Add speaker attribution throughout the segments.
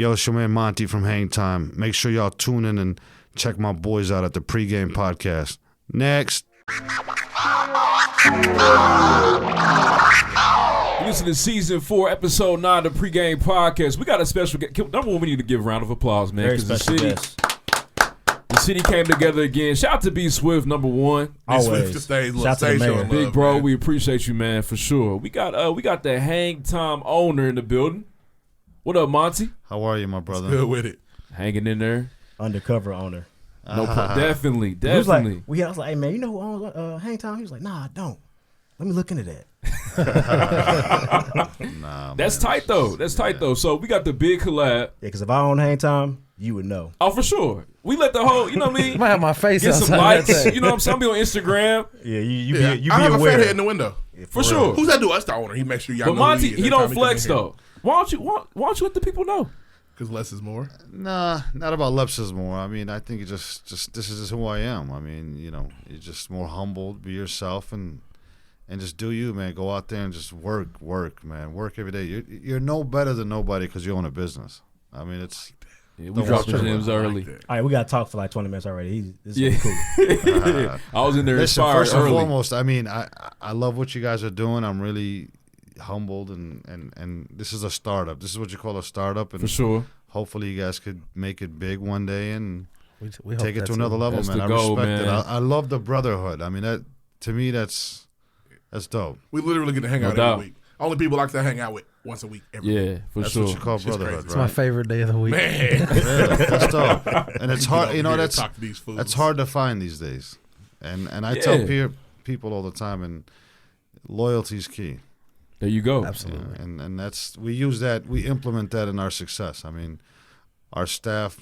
Speaker 1: Yo, it's your man Monty from Hang Time. Make sure y'all tune in and check my boys out at the PreGame podcast. Next.
Speaker 2: Listen to season 4, episode 9 of the PreGame podcast. We got a special guest. Number one, we need to give a round of applause, man.
Speaker 3: Very special guest.
Speaker 2: The city came together again. Shout out to B Swift, number one.
Speaker 3: Always.
Speaker 4: Shout out to the man.
Speaker 2: Big bro, we appreciate you, man, for sure. We got the Hang Time owner in the building. What up, Monty?
Speaker 1: How are you, my brother?
Speaker 4: Good with it.
Speaker 2: Hanging in there.
Speaker 3: Undercover owner.
Speaker 2: No, definitely.
Speaker 3: I was like, hey man, you know who owns Hang Time? He was like, nah, I don't. Let me look into that.
Speaker 1: Nah,
Speaker 2: that's tight though. That's tight though. So we got the big collab.
Speaker 3: Yeah, because if I own Hang Time, you would know.
Speaker 2: Oh, for sure. We let the whole, you know what I mean?
Speaker 5: I might have my face
Speaker 2: get some likes. You know what I'm saying? I'll be on Instagram.
Speaker 3: Yeah, you be
Speaker 4: I have
Speaker 3: aware.
Speaker 4: a fat head in the window.
Speaker 2: Yeah, for sure.
Speaker 4: Who's that do? That's the owner. He makes sure y'all
Speaker 2: but
Speaker 4: know.
Speaker 2: But Monty,
Speaker 4: he
Speaker 2: don't flex though. Why don't you let the people know?
Speaker 4: Because less is more.
Speaker 1: Nah, not about less is more. I mean, I think it just this is just who I am. I mean, you know, you're just more humble, be yourself, and just do you, man. Go out there and just work, man. Work every day. You're no better than nobody because you own a business. I mean, it's.
Speaker 2: Yeah, we dropped the gems early.
Speaker 3: All right, we got to talk for like 20 minutes already. This is cool.
Speaker 2: I was in there
Speaker 1: Listen,
Speaker 2: inspired
Speaker 1: first
Speaker 2: early.
Speaker 1: and foremost, I mean, I love what you guys are doing. I'm really humbled, and this is a startup. This is what you call a startup. And
Speaker 2: for sure.
Speaker 1: Hopefully you guys could make it big one day and
Speaker 5: we
Speaker 1: take it to another level,
Speaker 2: that's
Speaker 1: man.
Speaker 2: The
Speaker 1: I
Speaker 2: goal,
Speaker 1: respect
Speaker 2: man.
Speaker 1: it. I love the brotherhood. I mean, that to me, that's dope.
Speaker 4: We literally get to hang out every week. Only people like to hang out with once a week.
Speaker 2: Yeah, for
Speaker 1: that's
Speaker 2: sure.
Speaker 1: That's what you call brotherhood, right?
Speaker 5: It's my favorite day of the week.
Speaker 4: Man.
Speaker 1: Really, that's dope. And it's hard, you know, that's hard to find these days. And I tell people all the time, and loyalty is key.
Speaker 2: There you go.
Speaker 5: Absolutely.
Speaker 1: And that's we implement that in our success. I mean, our staff,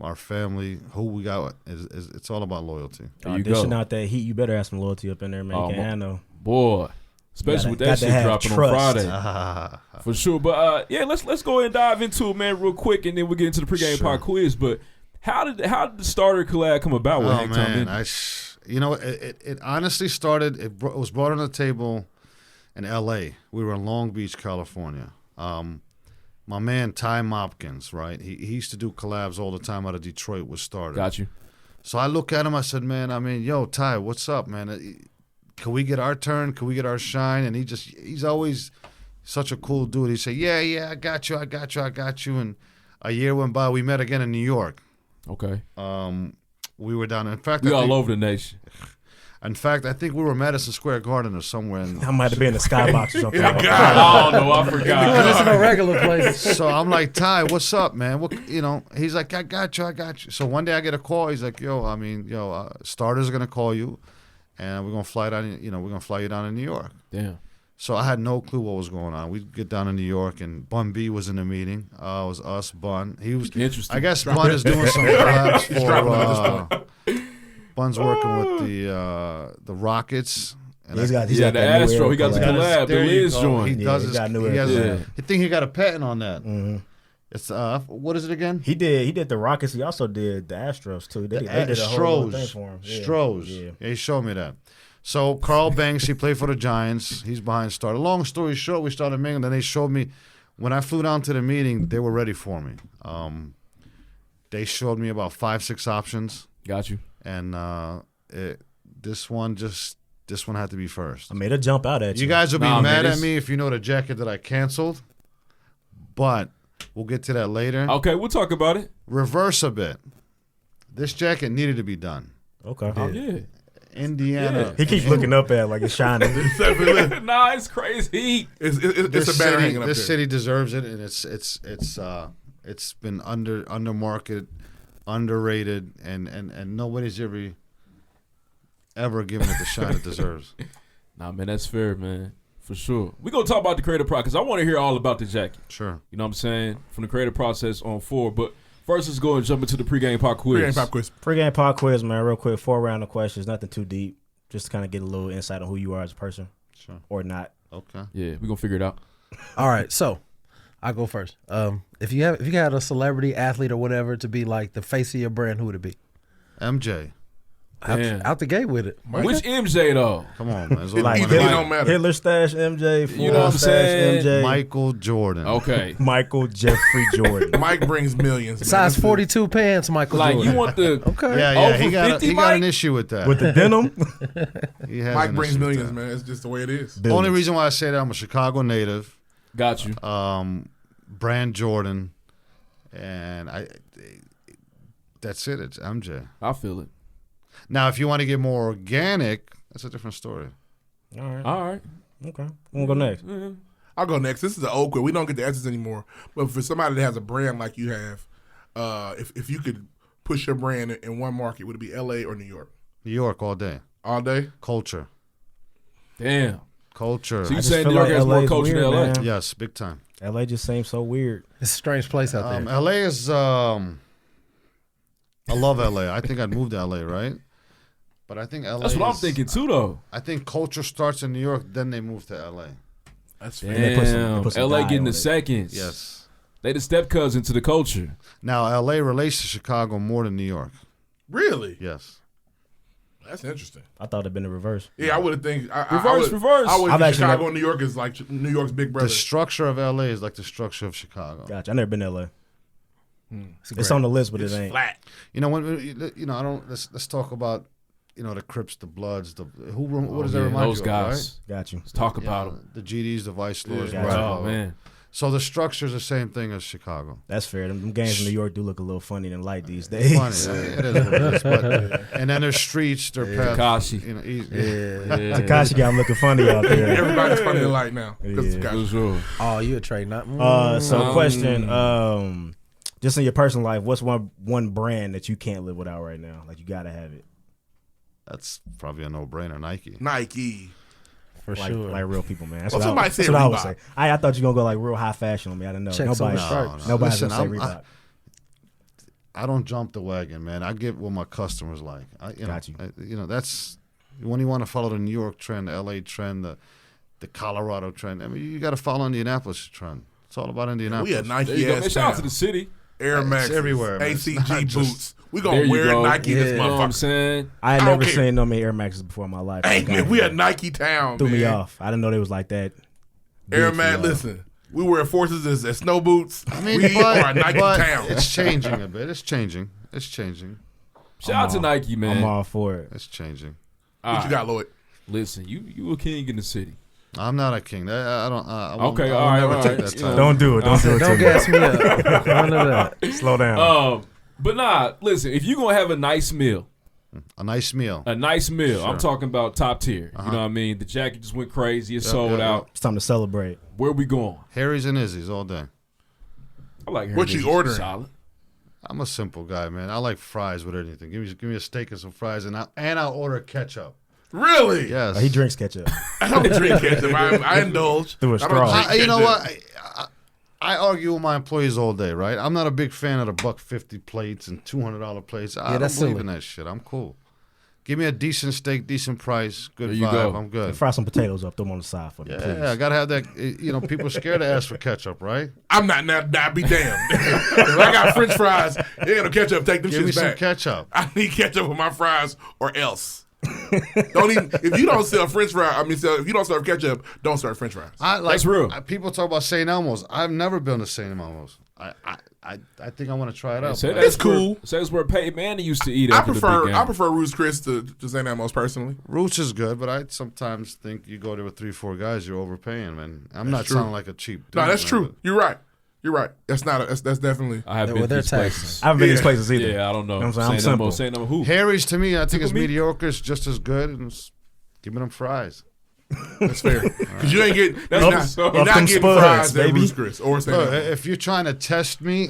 Speaker 1: our family, who we got is it's all about loyalty.
Speaker 3: Dishing out that heat, you better have some loyalty up in there, man. Can't handle.
Speaker 2: Boy. Especially with that shit dropping on Friday. For sure. But let's go ahead and dive into it, man, real quick, and then we'll get into the pregame pod quiz. But how did the starter collab come about with Hang Time Indy?
Speaker 1: It honestly started, it was brought on the table in L.A. We were in Long Beach, California. My man Ty Mopkins, right? He used to do collabs all the time out of Detroit, was started.
Speaker 2: Got you.
Speaker 1: So I look at him, I said, man, yo, Ty, what's up, man? Can we get our turn? Can we get our shine? And he's always such a cool dude. He said, yeah, I got you. And a year went by. We met again in New York.
Speaker 2: Okay.
Speaker 1: We were down. In fact,
Speaker 2: all over the nation.
Speaker 1: In fact, I think we were at Madison Square Garden or somewhere.
Speaker 3: I might have been in the skybox or something.
Speaker 2: Oh, no, I forgot.
Speaker 5: This is a regular place.
Speaker 1: So I'm like, Ty, what's up, man? He's like, I got you. So one day I get a call. He's like, Starter's going to call you. And we're gonna fly down. We're gonna fly you down to New York.
Speaker 2: Damn.
Speaker 1: So I had no clue what was going on. We get down to New York, and Bun B was in the meeting. It was us, Bun. He was
Speaker 2: interesting.
Speaker 1: I guess Bun is doing some collabs for. Bun's working with the Rockets. And
Speaker 3: he's got
Speaker 2: the Astro. He got the collab. The Liz joint.
Speaker 1: He does.
Speaker 3: He
Speaker 1: think he got a patent on that.
Speaker 3: Mm-hmm.
Speaker 1: It's what is it again?
Speaker 3: He did the Rockets. He also did the Astros too. They did a whole thing for him.
Speaker 1: Stros. Yeah, he showed me that. So Carl Banks, he played for the Giants. He's behind Starter. Long story short, we started mingling. Then they showed me when I flew down to the meeting. They were ready for me. They showed me about 5-6 options.
Speaker 2: Got you.
Speaker 1: And this one had to be first.
Speaker 3: I made a jump out at you.
Speaker 1: You guys will be mad at me if you know the jacket that I canceled, but. We'll get to that later.
Speaker 2: Okay, we'll talk about it.
Speaker 1: Reverse a bit. This jacket needed to be done.
Speaker 3: Okay.
Speaker 2: Oh, yeah.
Speaker 1: Indiana.
Speaker 3: Yeah. He keeps looking up at it like it's shining.
Speaker 2: Nah, it's crazy.
Speaker 4: It's a banner hanging up there.
Speaker 1: This city deserves it, and it's been under market, underrated, and nobody's ever given it the shine it deserves.
Speaker 2: Nah, man, that's fair, man. For sure. We're going to talk about the creative process because I want to hear all about the jacket.
Speaker 1: Sure.
Speaker 2: You know what I'm saying? From the creative process on forward. But first, let's go and jump into the pregame pod quiz.
Speaker 3: Pregame pod quiz, man. Real quick, 4 round of questions. Nothing too deep. Just to kind of get a little insight on who you are as a person.
Speaker 1: Sure.
Speaker 3: Or not.
Speaker 1: Okay.
Speaker 2: Yeah, we're going to figure it out.
Speaker 5: All right. So, I'll go first. If you had a celebrity, athlete, or whatever to be like the face of your brand, who would it be?
Speaker 1: MJ.
Speaker 5: out the gate with it.
Speaker 2: Which MJ though?
Speaker 1: Come on, man.
Speaker 3: Like
Speaker 4: It don't matter.
Speaker 3: Hitler stash MJ,
Speaker 2: You know what I'm
Speaker 3: stash
Speaker 2: saying?
Speaker 3: MJ,
Speaker 1: Michael Jordan.
Speaker 2: Okay.
Speaker 3: Michael Jeffrey Jordan.
Speaker 4: Mike brings millions. Man.
Speaker 5: Size 42 pants, Michael
Speaker 2: Like
Speaker 5: Jordan.
Speaker 2: you want the
Speaker 5: Okay.
Speaker 1: Yeah,
Speaker 2: Over
Speaker 1: he got
Speaker 2: 50,
Speaker 1: he got an
Speaker 2: Mike?
Speaker 1: issue with that.
Speaker 3: With the denim.
Speaker 1: He has
Speaker 4: Mike
Speaker 1: an
Speaker 4: brings
Speaker 1: issue with
Speaker 4: millions,
Speaker 1: that.
Speaker 4: man. It's just the way it is.
Speaker 1: The only reason why I say that, I'm a Chicago native.
Speaker 2: got you.
Speaker 1: Brand Jordan, and that's it. It's MJ.
Speaker 2: I feel it.
Speaker 1: Now, if you want to get more organic, that's a different story.
Speaker 3: All right.
Speaker 2: All right.
Speaker 3: Okay. We'll go next.
Speaker 4: I'll go next. This is an old quiz. We don't get the answers anymore. But for somebody that has a brand like you have, if you could push your brand in one market, would it be LA or New York?
Speaker 1: New York all day.
Speaker 4: All day?
Speaker 1: Culture.
Speaker 2: Damn.
Speaker 1: Culture.
Speaker 2: So you
Speaker 3: just
Speaker 2: saying
Speaker 3: feel
Speaker 2: New York
Speaker 3: like
Speaker 2: has more
Speaker 3: LA is
Speaker 2: culture than
Speaker 3: weird,
Speaker 2: LA?
Speaker 3: man.
Speaker 1: Yes, big time.
Speaker 3: LA just seems so weird.
Speaker 5: It's a strange place out there.
Speaker 1: LA is. I love LA. I think I'd move to LA, right? But I think LA.
Speaker 2: That's what I'm thinking too, though.
Speaker 1: I think culture starts in New York, then they move to LA.
Speaker 4: That's
Speaker 2: Damn.
Speaker 3: they put some
Speaker 2: LA
Speaker 3: dye
Speaker 2: getting
Speaker 3: on
Speaker 2: the
Speaker 3: it.
Speaker 2: seconds.
Speaker 1: Yes.
Speaker 2: They the step cousin to the culture.
Speaker 1: Now LA relates to Chicago more than New York.
Speaker 4: Really?
Speaker 1: Yes.
Speaker 4: That's interesting.
Speaker 3: I thought it'd been the reverse.
Speaker 4: Yeah, I would have think
Speaker 2: Reverse.
Speaker 4: I would
Speaker 3: I've
Speaker 4: think
Speaker 3: actually
Speaker 4: Chicago
Speaker 3: never-
Speaker 4: and New York is like New York's big brother.
Speaker 1: The structure of LA is like the structure of Chicago.
Speaker 3: Gotcha. I never been to LA.
Speaker 5: It's
Speaker 3: It's on the list, but
Speaker 4: It's
Speaker 3: it ain't.
Speaker 4: flat.
Speaker 1: You know I don't. Let's talk about the Crips, the Bloods, what does that
Speaker 2: Yeah,
Speaker 1: remind
Speaker 2: those
Speaker 1: you
Speaker 2: guys.
Speaker 3: Got you.
Speaker 2: Let's talk
Speaker 1: of?
Speaker 2: about
Speaker 1: Right?
Speaker 2: them.
Speaker 1: The GDs, the Vice Lords,
Speaker 3: Yeah.
Speaker 1: blah,
Speaker 3: Gotcha.
Speaker 1: blah,
Speaker 2: Oh
Speaker 1: blah.
Speaker 2: man.
Speaker 1: So the structure is the same thing as Chicago.
Speaker 3: That's fair. Them games in New York do look a little funny and light these days.
Speaker 1: Funny, it is what it is. But, and then there's streets, their paths.
Speaker 2: Tekashi.
Speaker 5: Yeah.
Speaker 3: Tekashi got him looking funny out there.
Speaker 4: Everybody's funny in light now. 'Cause
Speaker 3: Yeah.
Speaker 4: Tekashi.
Speaker 2: For sure.
Speaker 5: Oh, you a trade not?
Speaker 3: So question, just in your personal life, what's one brand that you can't live without right now? Like you gotta have it.
Speaker 1: That's probably a no-brainer. Nike.
Speaker 4: Nike.
Speaker 5: for
Speaker 3: Like,
Speaker 5: sure.
Speaker 3: like real people, man. That's
Speaker 4: Well,
Speaker 3: what
Speaker 4: somebody
Speaker 3: that's
Speaker 4: said
Speaker 3: what I would
Speaker 4: Reebok.
Speaker 3: say. I thought you were gonna go like real high fashion on me. I didn't know.
Speaker 5: Checks on
Speaker 3: Nobody,
Speaker 5: the stripes.
Speaker 3: nobody's
Speaker 1: Listen,
Speaker 3: gonna say Reebok.
Speaker 1: I don't jump the wagon, man. I get what my customers like.
Speaker 3: Got you.
Speaker 1: That's when you want to follow the New York trend, the LA trend, the Colorado trend. I mean, you got to follow Indianapolis trend. It's all about Indianapolis.
Speaker 4: We a
Speaker 2: There you go.
Speaker 4: Nike
Speaker 2: Man,
Speaker 4: ass
Speaker 2: shout out to
Speaker 4: town.
Speaker 2: the city.
Speaker 4: Air
Speaker 1: It's
Speaker 4: Max,
Speaker 1: everywhere, man. It's not
Speaker 4: ACG
Speaker 1: just-
Speaker 4: boots. We
Speaker 2: There
Speaker 4: gonna
Speaker 2: you
Speaker 4: wear
Speaker 2: go.
Speaker 4: Nike this
Speaker 2: You know what I'm
Speaker 4: motherfucker.
Speaker 2: saying?
Speaker 3: I had
Speaker 4: I don't
Speaker 3: never
Speaker 4: care.
Speaker 3: seen no many Air Maxes before in my life.
Speaker 4: Hey
Speaker 3: Like,
Speaker 4: man, we a Nike town.
Speaker 3: threw
Speaker 4: man.
Speaker 3: me off. I didn't know they was like that.
Speaker 4: Air
Speaker 3: big for
Speaker 4: Max,
Speaker 3: y'all.
Speaker 4: listen. We wear forces as snow boots.
Speaker 1: I mean,
Speaker 4: we are a Nike
Speaker 1: but
Speaker 4: town.
Speaker 1: it's changing a bit. It's changing.
Speaker 2: Shout out to Nike, man.
Speaker 3: I'm all for it.
Speaker 1: It's changing.
Speaker 2: All
Speaker 4: What you
Speaker 2: right.
Speaker 4: got, Lloyd?
Speaker 2: Listen, you a king in the city.
Speaker 1: I'm not a king. I don't. I won't,
Speaker 2: Okay,
Speaker 1: I will
Speaker 2: all right,
Speaker 1: never
Speaker 2: all
Speaker 1: take
Speaker 2: right.
Speaker 1: that
Speaker 2: You
Speaker 1: title.
Speaker 2: know.
Speaker 3: Don't do it. Don't do it.
Speaker 5: Don't
Speaker 3: to
Speaker 5: gas me up. None of that.
Speaker 3: me. Slow down.
Speaker 2: But nah, listen, if you're gonna have a nice meal,
Speaker 1: A nice meal.
Speaker 2: I'm
Speaker 1: Sure.
Speaker 2: talking about top tier. You know what I mean? The jacket just went crazy, it's
Speaker 1: Yeah,
Speaker 2: sold
Speaker 1: yeah,
Speaker 2: out.
Speaker 3: It's time to celebrate.
Speaker 2: Where we going?
Speaker 1: Harry's and Izzy's all day.
Speaker 2: I like
Speaker 4: What you
Speaker 2: Heritage.
Speaker 4: ordering?
Speaker 2: Solid.
Speaker 1: I'm a simple guy, man. I like fries with anything. Give me a steak and some fries, and I'll order ketchup.
Speaker 4: Really?
Speaker 1: Yes.
Speaker 3: He drinks ketchup.
Speaker 4: I don't drink ketchup. I indulge.
Speaker 3: Through a
Speaker 4: I don't
Speaker 3: straw.
Speaker 4: drink
Speaker 1: You know
Speaker 4: ketchup.
Speaker 1: what? I argue with my employees all day, right? I'm not a big fan of the $1.50 plates and $200 plates. I don't
Speaker 5: that's
Speaker 1: believe
Speaker 5: silly.
Speaker 1: in that shit. I'm cool. Give me a decent steak, decent price, good
Speaker 2: There you
Speaker 1: vibe.
Speaker 2: go.
Speaker 1: I'm good.
Speaker 3: Fry some potatoes up. Throw them on the side for me,
Speaker 1: Yeah,
Speaker 3: please.
Speaker 1: I gotta have that. People are scared to ask for ketchup, right?
Speaker 4: I'm not. Now be damned. If I got French fries, there ain't no ketchup. Take them
Speaker 1: Give me
Speaker 4: shits
Speaker 1: some
Speaker 4: back.
Speaker 1: ketchup.
Speaker 4: I need ketchup with my fries, or else. Don't even. If you don't sell French fries, if you don't serve ketchup, don't serve French fries.
Speaker 2: That's real.
Speaker 1: People talk about St. Elmo's. I've never been to St. Elmo's. I think I want to try it out.
Speaker 2: Say
Speaker 1: but
Speaker 2: that's
Speaker 4: It's cool.
Speaker 2: Say that's where Peyton Manning used to eat.
Speaker 4: I
Speaker 2: after the big
Speaker 4: prefer
Speaker 2: game.
Speaker 4: I prefer Ruth's Chris to St. Elmo's personally.
Speaker 1: Roots is good, but I sometimes think you go there with 3-4 guys, you're overpaying, man. I'm not
Speaker 4: true.
Speaker 1: sounding like a cheap.
Speaker 4: No,
Speaker 1: dude,
Speaker 4: that's
Speaker 1: man,
Speaker 4: true. You're right. You're right. That's not. That's definitely.
Speaker 2: I have
Speaker 5: Yeah,
Speaker 2: been
Speaker 5: well,
Speaker 2: to
Speaker 5: they're
Speaker 2: these
Speaker 5: taxes.
Speaker 2: places.
Speaker 3: I haven't been to these
Speaker 4: Yeah.
Speaker 3: places either.
Speaker 2: Yeah, I don't know.
Speaker 3: You know what I'm saying? I'm
Speaker 2: St. Elmo,
Speaker 3: simple.
Speaker 2: St. Elmo, who?
Speaker 1: Harry's to me, I think it's
Speaker 2: me?
Speaker 1: mediocre. It's just as good. And give me them fries.
Speaker 4: That's fair. Because you ain't getting.
Speaker 2: That's
Speaker 4: You're
Speaker 2: what's
Speaker 4: not,
Speaker 2: up.
Speaker 4: you're
Speaker 3: Up
Speaker 4: not
Speaker 3: them
Speaker 4: getting
Speaker 3: spuds,
Speaker 4: fries at
Speaker 3: baby.
Speaker 4: Ruth's Chris or St.
Speaker 1: Look,
Speaker 4: Elmo's.
Speaker 1: if you're trying to test me,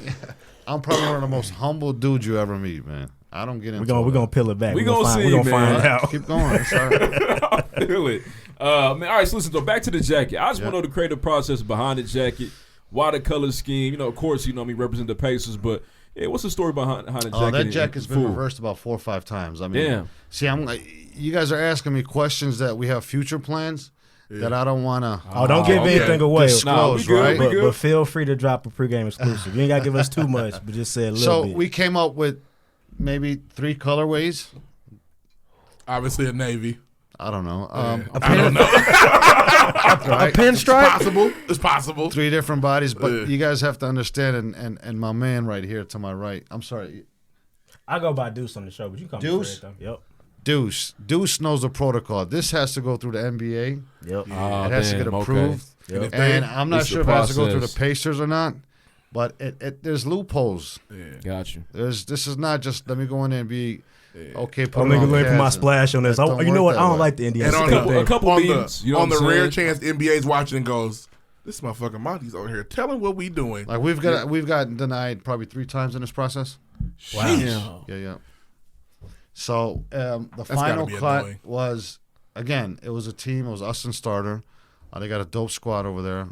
Speaker 1: I'm probably one of the most humble dudes you ever meet, man. I don't get into
Speaker 3: We're gonna peel it back.
Speaker 2: We gonna see,
Speaker 3: We're gonna
Speaker 2: man.
Speaker 3: find out.
Speaker 1: Keep going. It's all right.
Speaker 2: I feel it. Man, all right, so listen, so back to the jacket. I just want to know the creative process behind the jacket. Why the color scheme? Of course, me represent the Pacers, but yeah, what's the story behind the jacket?
Speaker 1: Oh, that
Speaker 2: and
Speaker 1: jacket's been
Speaker 2: food?
Speaker 1: reversed about 4 or 5 times. I mean,
Speaker 2: Damn.
Speaker 1: See, you guys are asking me questions that we have future plans that I don't want to.
Speaker 3: Oh, don't give
Speaker 2: okay.
Speaker 3: anything away.
Speaker 2: Nah, we
Speaker 1: disclose,
Speaker 2: good,
Speaker 1: right?
Speaker 2: we good.
Speaker 3: But feel free to drop a pregame exclusive. You ain't gotta give us too much, but just say a little
Speaker 1: So
Speaker 3: bit.
Speaker 1: we came up with maybe 3 colorways.
Speaker 4: Obviously a Navy.
Speaker 1: I don't know.
Speaker 4: I don't know.
Speaker 1: Right?
Speaker 5: A pinstripe?
Speaker 4: It's possible.
Speaker 1: 3 different bodies, but you guys have to understand, and my man right here to my right. I'm sorry.
Speaker 3: I go by Deuce on the show, but you can call
Speaker 1: Deuce?
Speaker 3: me Fred, though. Yep.
Speaker 1: Deuce knows the protocol. This has to go through the NBA.
Speaker 3: Yep.
Speaker 1: It has to get approved.
Speaker 3: Okay.
Speaker 4: Yep.
Speaker 1: And I'm not
Speaker 2: It's
Speaker 1: sure
Speaker 2: the
Speaker 1: if it has to go through the
Speaker 2: process.
Speaker 1: Pacers or not, but there's loopholes.
Speaker 2: Got you.
Speaker 1: This is not just let me go in there and be okay. Put
Speaker 3: I'm
Speaker 1: it
Speaker 3: making
Speaker 1: on
Speaker 3: late for my
Speaker 1: pads
Speaker 3: splash on this.
Speaker 1: That don't
Speaker 3: You know
Speaker 1: work
Speaker 3: what? I
Speaker 1: that
Speaker 3: don't
Speaker 1: way.
Speaker 3: like the Indiana
Speaker 4: And on
Speaker 3: State
Speaker 4: the-
Speaker 3: thing.
Speaker 2: A couple
Speaker 4: on
Speaker 2: meetings.
Speaker 4: the,
Speaker 2: You know
Speaker 4: on
Speaker 2: what
Speaker 4: the
Speaker 2: I'm
Speaker 4: rare
Speaker 2: saying?
Speaker 4: chance NBA's watching and goes, this motherfucker Monty's over here. Tell him what we doing.
Speaker 1: Like we've gotten denied probably 3 times in this process.
Speaker 2: Wow.
Speaker 1: Yeah. So the
Speaker 4: gotta
Speaker 1: final
Speaker 4: be
Speaker 1: cut
Speaker 4: annoying.
Speaker 1: was again. It was a team. It was us and starter. They got a dope squad over there.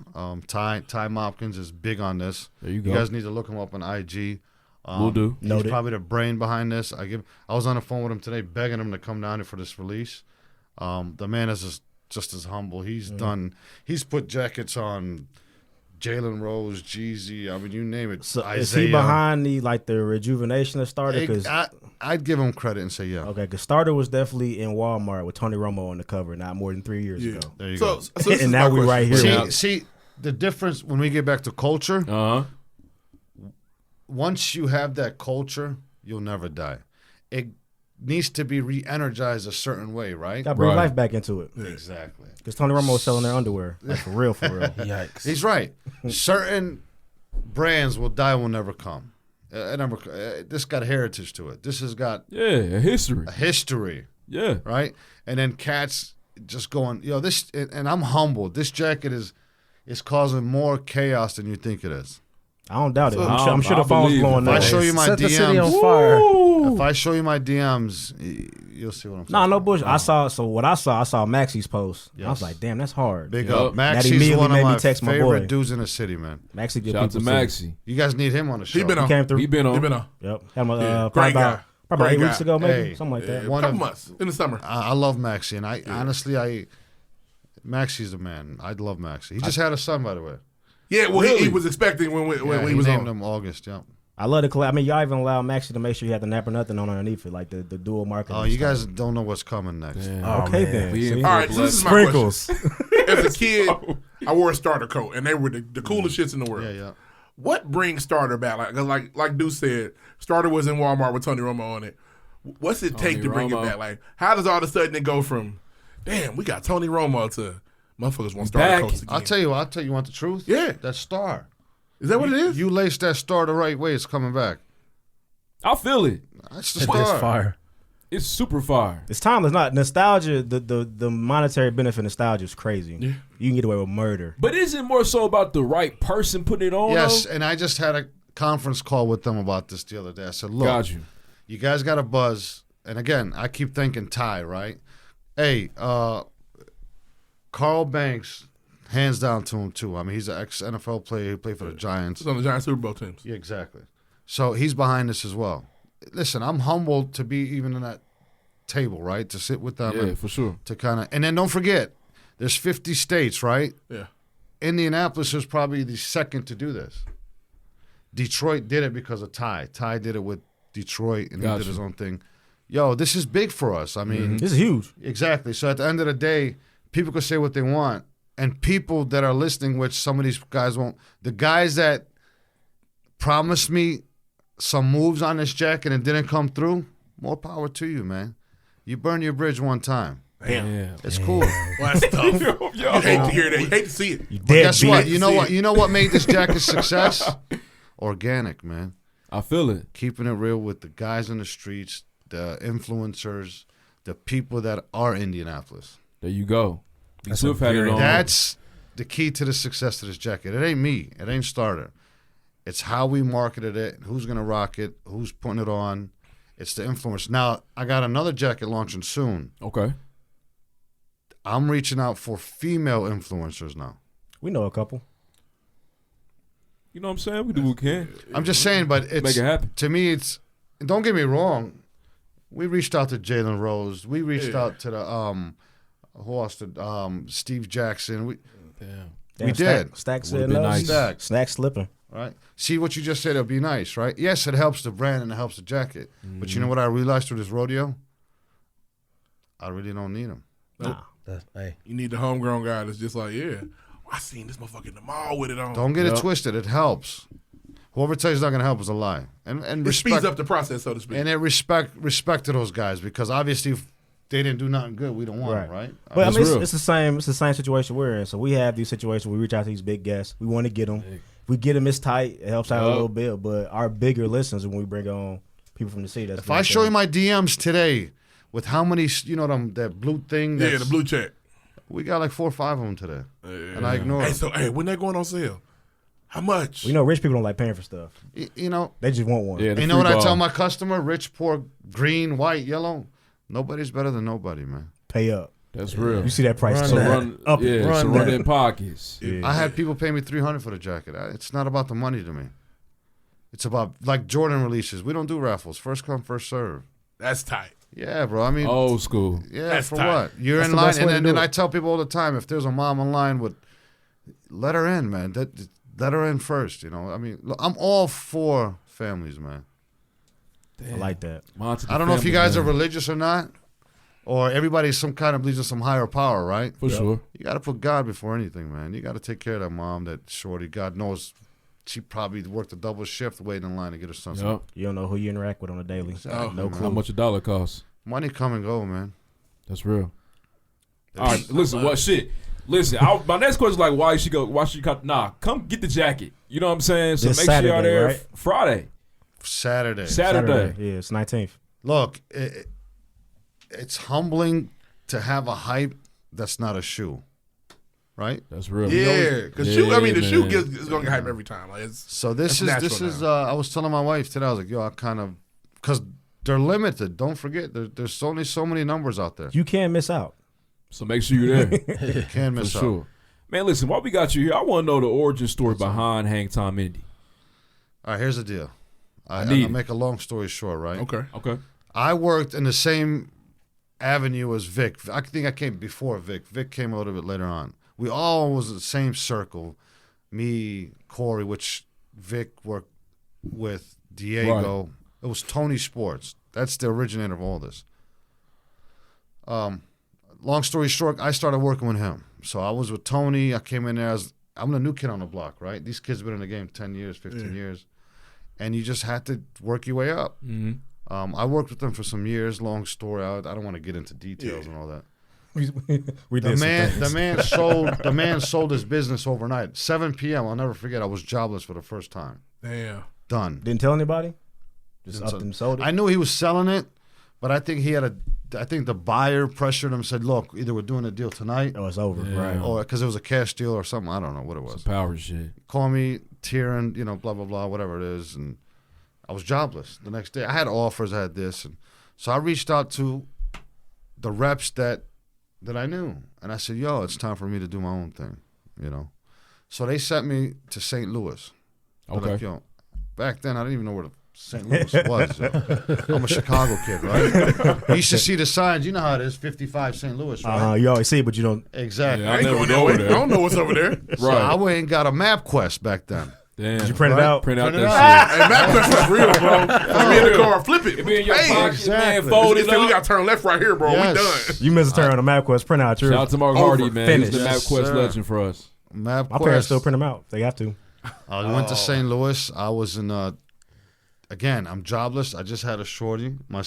Speaker 1: Ty Mopkins is big on this.
Speaker 2: There you go.
Speaker 1: You guys need to look him up on IG.
Speaker 2: Will do.
Speaker 1: He's
Speaker 3: Noted.
Speaker 1: probably the brain behind this. I was on the phone with him today, begging him to come down here for this release. The man is just as humble. He's put jackets on Jalen Rose, Jeezy. I mean, you name it.
Speaker 3: So
Speaker 1: Isaiah.
Speaker 3: is he behind the rejuvenation of Starter? Because
Speaker 1: I'd give him credit and say yeah.
Speaker 3: okay, because Starter was definitely in Walmart with Tony Romo on the cover not more than 3 years
Speaker 4: Yeah.
Speaker 3: ago.
Speaker 1: There you
Speaker 4: So
Speaker 1: go.
Speaker 4: this is
Speaker 3: And
Speaker 4: my
Speaker 3: now we
Speaker 4: question.
Speaker 3: right here.
Speaker 2: Yeah.
Speaker 1: See the difference when we get back to culture. Once you have that culture, you'll never die. It needs to be re-energized a certain way, right?
Speaker 3: Got to bring
Speaker 2: Right.
Speaker 3: life back into it.
Speaker 1: Exactly.
Speaker 3: Because Tony Romo was selling their underwear. Like, for real, for real.
Speaker 5: Yikes.
Speaker 1: He's right. Certain brands will die, will never come. This got heritage to it. This has got
Speaker 2: Yeah, a history.
Speaker 1: a history,
Speaker 2: Yeah.
Speaker 1: right? And then cats just going, this, and I'm humbled. This jacket is causing more chaos than you think it is.
Speaker 3: I don't doubt it.
Speaker 4: So-
Speaker 3: I'm sure
Speaker 2: I
Speaker 3: the phone's
Speaker 2: believe
Speaker 3: blowing
Speaker 2: it.
Speaker 1: If I
Speaker 3: up.
Speaker 1: show you my
Speaker 5: Set the city on
Speaker 1: DMs,
Speaker 5: fire.
Speaker 1: if I show you my DMs, you'll see what I'm saying.
Speaker 3: Nah, no bullshit. I saw Maxi's post. I was
Speaker 1: Yes.
Speaker 3: like, damn, that's hard.
Speaker 1: Big
Speaker 2: Yup.
Speaker 1: up.
Speaker 3: That
Speaker 1: Maxi's
Speaker 3: immediately
Speaker 1: one of
Speaker 3: made me
Speaker 1: my
Speaker 3: text my
Speaker 1: favorite
Speaker 3: boy.
Speaker 1: dudes in the city, man.
Speaker 3: Maxi good
Speaker 2: Shout out to
Speaker 3: people, too.
Speaker 2: Maxie.
Speaker 1: You guys need him on the show.
Speaker 4: He been
Speaker 3: He
Speaker 4: on.
Speaker 3: came through.
Speaker 2: He been
Speaker 4: He
Speaker 2: on.
Speaker 4: been on.
Speaker 3: Yep. Had him,
Speaker 4: Yeah,
Speaker 3: probably
Speaker 4: great
Speaker 3: about
Speaker 4: guy.
Speaker 3: 8
Speaker 4: Great
Speaker 3: weeks
Speaker 4: guy.
Speaker 3: ago, maybe.
Speaker 1: Hey.
Speaker 3: Something like that.
Speaker 4: A
Speaker 1: One
Speaker 4: couple
Speaker 1: of-
Speaker 4: months in the summer.
Speaker 1: I love Maxie, and honestly, Maxie's the man. I love Maxie. He just had a son, by the way.
Speaker 4: Yeah, well,
Speaker 2: Really?
Speaker 4: he was expecting when
Speaker 1: Yeah,
Speaker 4: he was
Speaker 1: named
Speaker 4: on.
Speaker 1: him August. Yeah.
Speaker 3: I love the collab. I mean, y'all even allow Maxi to make sure you had the Nap or Nothing on underneath it, like the dual marketing.
Speaker 1: Oh, you guys don't know what's coming next.
Speaker 2: Yeah.
Speaker 3: Okay,
Speaker 5: man.
Speaker 3: then.
Speaker 2: We in
Speaker 3: See?
Speaker 2: for
Speaker 4: All
Speaker 2: a
Speaker 4: right, so this is
Speaker 2: blessing.
Speaker 4: my question. As a kid, I wore a starter coat, and they were the coolest shits in the world.
Speaker 1: Yeah.
Speaker 4: What brings starter back? Like Deuce said, starter was in Walmart with Tony Romo on it. What's it take
Speaker 2: Tony
Speaker 4: to bring
Speaker 2: Romo.
Speaker 4: it back? Like, how does all of a sudden it go from, damn, we got Tony Romo to motherfuckers want starter
Speaker 2: Back.
Speaker 4: coats again?
Speaker 1: I'll tell you want the truth?
Speaker 4: Yeah.
Speaker 1: That star.
Speaker 4: Is that what it is?
Speaker 1: You lace that star the right way, it's coming back.
Speaker 2: I feel it.
Speaker 1: That's the
Speaker 5: It's
Speaker 1: star.
Speaker 5: fire.
Speaker 2: It's super fire.
Speaker 3: It's timeless. Not nostalgia. The monetary benefit of nostalgia is crazy.
Speaker 4: Yeah.
Speaker 3: You can get away with murder.
Speaker 2: But isn't it more so about the right person putting it on?
Speaker 1: Yes,
Speaker 2: though?
Speaker 1: and I just had a conference call with them about this the other day. I said, look,
Speaker 2: Got you.
Speaker 1: you guys got a buzz. And again, I keep thinking Ty, right? Hey, Carl Banks, hands down to him too. I mean, he's an ex-NFL player. He played for the Giants.
Speaker 4: It's on the Giant Super Bowl teams.
Speaker 1: Yeah, exactly. So he's behind this as well. Listen, I'm humbled to be even in that table, right? To sit with them
Speaker 2: Yeah,
Speaker 1: and
Speaker 2: for sure.
Speaker 1: to kind of, and then don't forget, there's 50 states, right?
Speaker 4: Yeah.
Speaker 1: Indianapolis was probably the second to do this. Detroit did it because of Ty. Ty did it with Detroit, and he
Speaker 2: Gotcha.
Speaker 1: did his own thing. Yo, this is big for us. I mean,
Speaker 3: This is huge.
Speaker 1: exactly. So at the end of the day, people can say what they want, and people that are listening, which some of these guys won't. The guys that promised me some moves on this jacket and didn't come through, more power to you, man. You burn your bridge one time.
Speaker 2: Damn.
Speaker 1: It's cool.
Speaker 4: Well, that's tough. You hate to hear that. You hate to see it.
Speaker 3: You
Speaker 1: But
Speaker 3: dead
Speaker 1: guess
Speaker 3: beat.
Speaker 1: what? You know what? You know what made this jacket a success? Organic, man.
Speaker 2: I feel it.
Speaker 1: Keeping it real with the guys in the streets, the influencers, the people that are Indianapolis.
Speaker 2: There you go. Big
Speaker 5: That's
Speaker 2: Swift
Speaker 5: a
Speaker 2: had it
Speaker 5: very-
Speaker 2: on.
Speaker 1: That's the key to the success of this jacket. It ain't me. It ain't Starter. It's how we marketed it, who's going to rock it, who's putting it on. It's the influence. Now, I got another jacket launching soon.
Speaker 2: Okay.
Speaker 1: I'm reaching out for female influencers now.
Speaker 3: We know a couple.
Speaker 2: You know what I'm saying? We do what we can.
Speaker 1: I'm just saying, but it's
Speaker 2: Make it happen.
Speaker 1: to me, it's, don't get me wrong. We reached out to Jalen Rose. We reached out to the who else? Steve Jackson.
Speaker 2: Damn.
Speaker 1: We did.
Speaker 3: Stack said
Speaker 2: Would've been
Speaker 3: no.
Speaker 2: nice.
Speaker 1: Stack.
Speaker 3: Snack slipping.
Speaker 1: Right? See what you just said, it'll be nice, right? Yes, it helps the brand and it helps the jacket. But you know what I realized through this rodeo? I really don't need them.
Speaker 4: Nope.
Speaker 5: Hey,
Speaker 4: you need the homegrown guy that's just like, I seen this motherfucker in the mall with it on.
Speaker 1: Don't get it twisted. It helps. Whoever tells you it's not going to help is a lie. And
Speaker 4: it speeds up the process, so to speak.
Speaker 1: And it respect to those guys because obviously if they didn't do nothing good, we don't want them, right?
Speaker 3: But I mean, it's the same situation we're in. So we have these situations where we reach out to these big guests. We want to get them. If we get them, it's tight. It helps out a little bit. But our bigger listeners when we bring on people from the city.
Speaker 1: If I show you my DMs today with how many, that blue thing.
Speaker 4: Yeah, the blue check.
Speaker 1: We got like 4 or 5 of them today. And I ignore them.
Speaker 4: So, when they going on sale? How much?
Speaker 3: We know rich people don't like paying for stuff.
Speaker 1: They
Speaker 3: just want one.
Speaker 1: Yeah, you know what I tell my customer? Rich, poor, green, white, yellow. Nobody's better than nobody, man.
Speaker 3: Pay up.
Speaker 2: That's real.
Speaker 3: You see that price?
Speaker 2: Run in pockets.
Speaker 1: Yeah. I had people pay me $300 for the jacket. It's not about the money to me. It's about like Jordan releases. We don't do raffles. First come, first serve.
Speaker 4: That's tight.
Speaker 1: Yeah, bro. I mean,
Speaker 2: old school.
Speaker 1: Yeah,
Speaker 4: that's
Speaker 1: for
Speaker 4: tight.
Speaker 1: what? You're in line, and then I tell people all the time, if there's a mom in line with, let her in, man. Let her in first. I mean, look, I'm all for families, man.
Speaker 3: Damn. I like that.
Speaker 1: I don't know if you guys are religious or not, or everybody's some kind of believes in some higher power, right?
Speaker 2: For sure.
Speaker 1: You got to put God before anything, man. You got to take care of that mom, that shorty. God knows she probably worked a double shift waiting in line to get her son.
Speaker 3: Yep. You don't know who you interact with on a daily.
Speaker 1: Exactly,
Speaker 3: no clue.
Speaker 2: How much $1 costs?
Speaker 1: Money come and go, man.
Speaker 2: That's real. All right, listen. What shit? Listen, my next question is like, why she cut? Nah, come get the jacket. You know what I'm saying? So
Speaker 3: this
Speaker 2: make
Speaker 3: Saturday,
Speaker 2: sure you're there
Speaker 3: right?
Speaker 2: Friday.
Speaker 1: Saturday.
Speaker 3: Yeah, it's 19th.
Speaker 1: Look, it's humbling to have a hype that's not a shoe, right?
Speaker 2: That's real.
Speaker 4: Yeah, because the shoe is going to get hype every time. Like
Speaker 1: so this is. I was telling my wife today. I was like, yo, I kind of because they're limited. Don't forget, there's only so many numbers out there.
Speaker 3: You can't miss out.
Speaker 2: So make sure you're there.
Speaker 1: You can't miss out.
Speaker 2: Sure. Man, listen, while we got you here, I want to know the origin story behind Hang Time Indy.
Speaker 1: All right, here's the deal. I'm going to make a long story short, right?
Speaker 2: Okay.
Speaker 1: I worked in the same avenue as Vic. I think I came before Vic. Vic came a little bit later on. We all was the same circle. Me, Corey, which Vic worked with, Diego. Right. It was Tony Sports. That's the originator of all this. Long story short, I started working with him. So I was with Tony. I came in there I'm the new kid on the block, right? These kids have been in the game 10 years, 15 years. And you just had to work your way up.
Speaker 2: Mm-hmm.
Speaker 1: I worked with them for some years. Long story. I don't want to get into details and all that. The man sold his business overnight. 7 p.m. I'll never forget. I was jobless for the first time.
Speaker 4: Damn.
Speaker 1: Done.
Speaker 3: Didn't tell anybody? Just up and sold it?
Speaker 1: I knew he was selling it, but I think I think the buyer pressured him, said, look, either we're doing a deal tonight.
Speaker 3: Oh, it's over. Right.
Speaker 1: Or because it was a cash deal or something. I don't know what it was.
Speaker 2: Some power shit.
Speaker 1: Call me, tearing, blah, blah, blah, whatever it is. And I was jobless the next day. I had offers. I had this. And so I reached out to the reps that I knew. And I said, yo, it's time for me to do my own thing, So they sent me to St. Louis.
Speaker 2: Okay.
Speaker 1: Like, yo, back then, I didn't even know where St. Louis was. I'm a Chicago kid, right? You used to see the signs. You know how it is, 55 St. Louis, right?
Speaker 3: You always see it, but you don't.
Speaker 1: Exactly.
Speaker 2: Yeah, I never go over there.
Speaker 4: I don't know what's over there.
Speaker 2: Right.
Speaker 1: So I went and got a MapQuest back then.
Speaker 2: Damn.
Speaker 3: Did you print it out?
Speaker 2: Print out that shit.
Speaker 4: Hey, MapQuest was real, bro. Put me in the car, flip it.
Speaker 2: It be in your pocket,
Speaker 1: exactly.
Speaker 2: man. Fold it
Speaker 4: We
Speaker 2: up.
Speaker 4: got to turn left right here, bro.
Speaker 1: Yes.
Speaker 4: We done.
Speaker 3: You missed a turn on the MapQuest print out.
Speaker 2: Shout out to Mark Hardy, man. He's the
Speaker 3: Finished.
Speaker 2: MapQuest
Speaker 1: Yes,
Speaker 2: legend for us.
Speaker 1: MapQuest.
Speaker 3: My parents still print them out. They have to.
Speaker 1: I went to St. Louis. I was in again, I'm jobless. I just had a shorty, my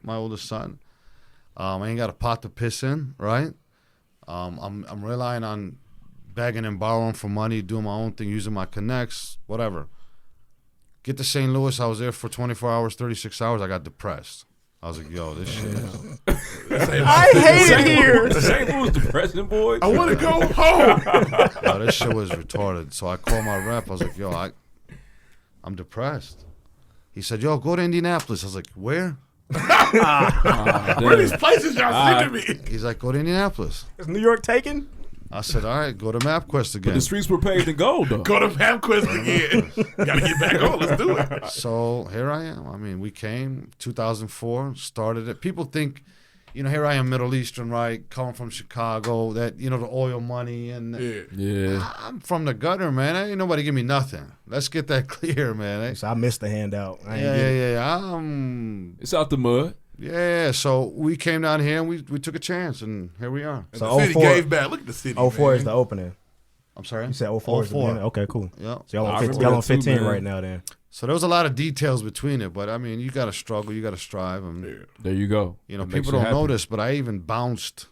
Speaker 1: oldest son. I ain't got a pot to piss in, right? I'm relying on begging and borrowing for money, doing my own thing, using my connects, whatever. Get to St. Louis. I was there for 24 hours, 36 hours. I got depressed. I was like, yo, this shit is...
Speaker 3: I hate it here.
Speaker 2: St. Louis depressing, boys.
Speaker 4: I want to go home.
Speaker 1: Yo, this shit was retarded. So I called my rep. I was like, yo, I'm depressed. He said, yo, go to Indianapolis. I was like, where?
Speaker 4: Where are these places y'all sending me?
Speaker 1: He's like, go to Indianapolis.
Speaker 3: Is New York taken?
Speaker 1: I said, all right, go to MapQuest again.
Speaker 2: But the streets were paved in gold, though.
Speaker 4: Go to MapQuest again. Got to get back on. Let's do it.
Speaker 1: So here I am. I mean, we came 2004, started it. People think, here I am, Middle Eastern, right? Coming from Chicago, that, the oil money. And
Speaker 2: Yeah.
Speaker 1: I'm from the gutter, man. Ain't nobody give me nothing. Let's get that clear, man.
Speaker 3: So I missed the handout.
Speaker 1: Yeah.
Speaker 2: It's out the mud.
Speaker 1: Yeah, so we came down here and we took a chance, and here we are.
Speaker 4: And so the city gave back. Look at the city.
Speaker 3: 04 is the opening.
Speaker 1: I'm sorry?
Speaker 3: You said 04 is the beginning? Okay, cool.
Speaker 1: Yeah.
Speaker 3: So y'all on 15 right now then.
Speaker 1: So there was a lot of details between it, but I mean, you got to struggle, you got to strive. And,
Speaker 2: there you go.
Speaker 1: You know, people don't know this, but I even bounced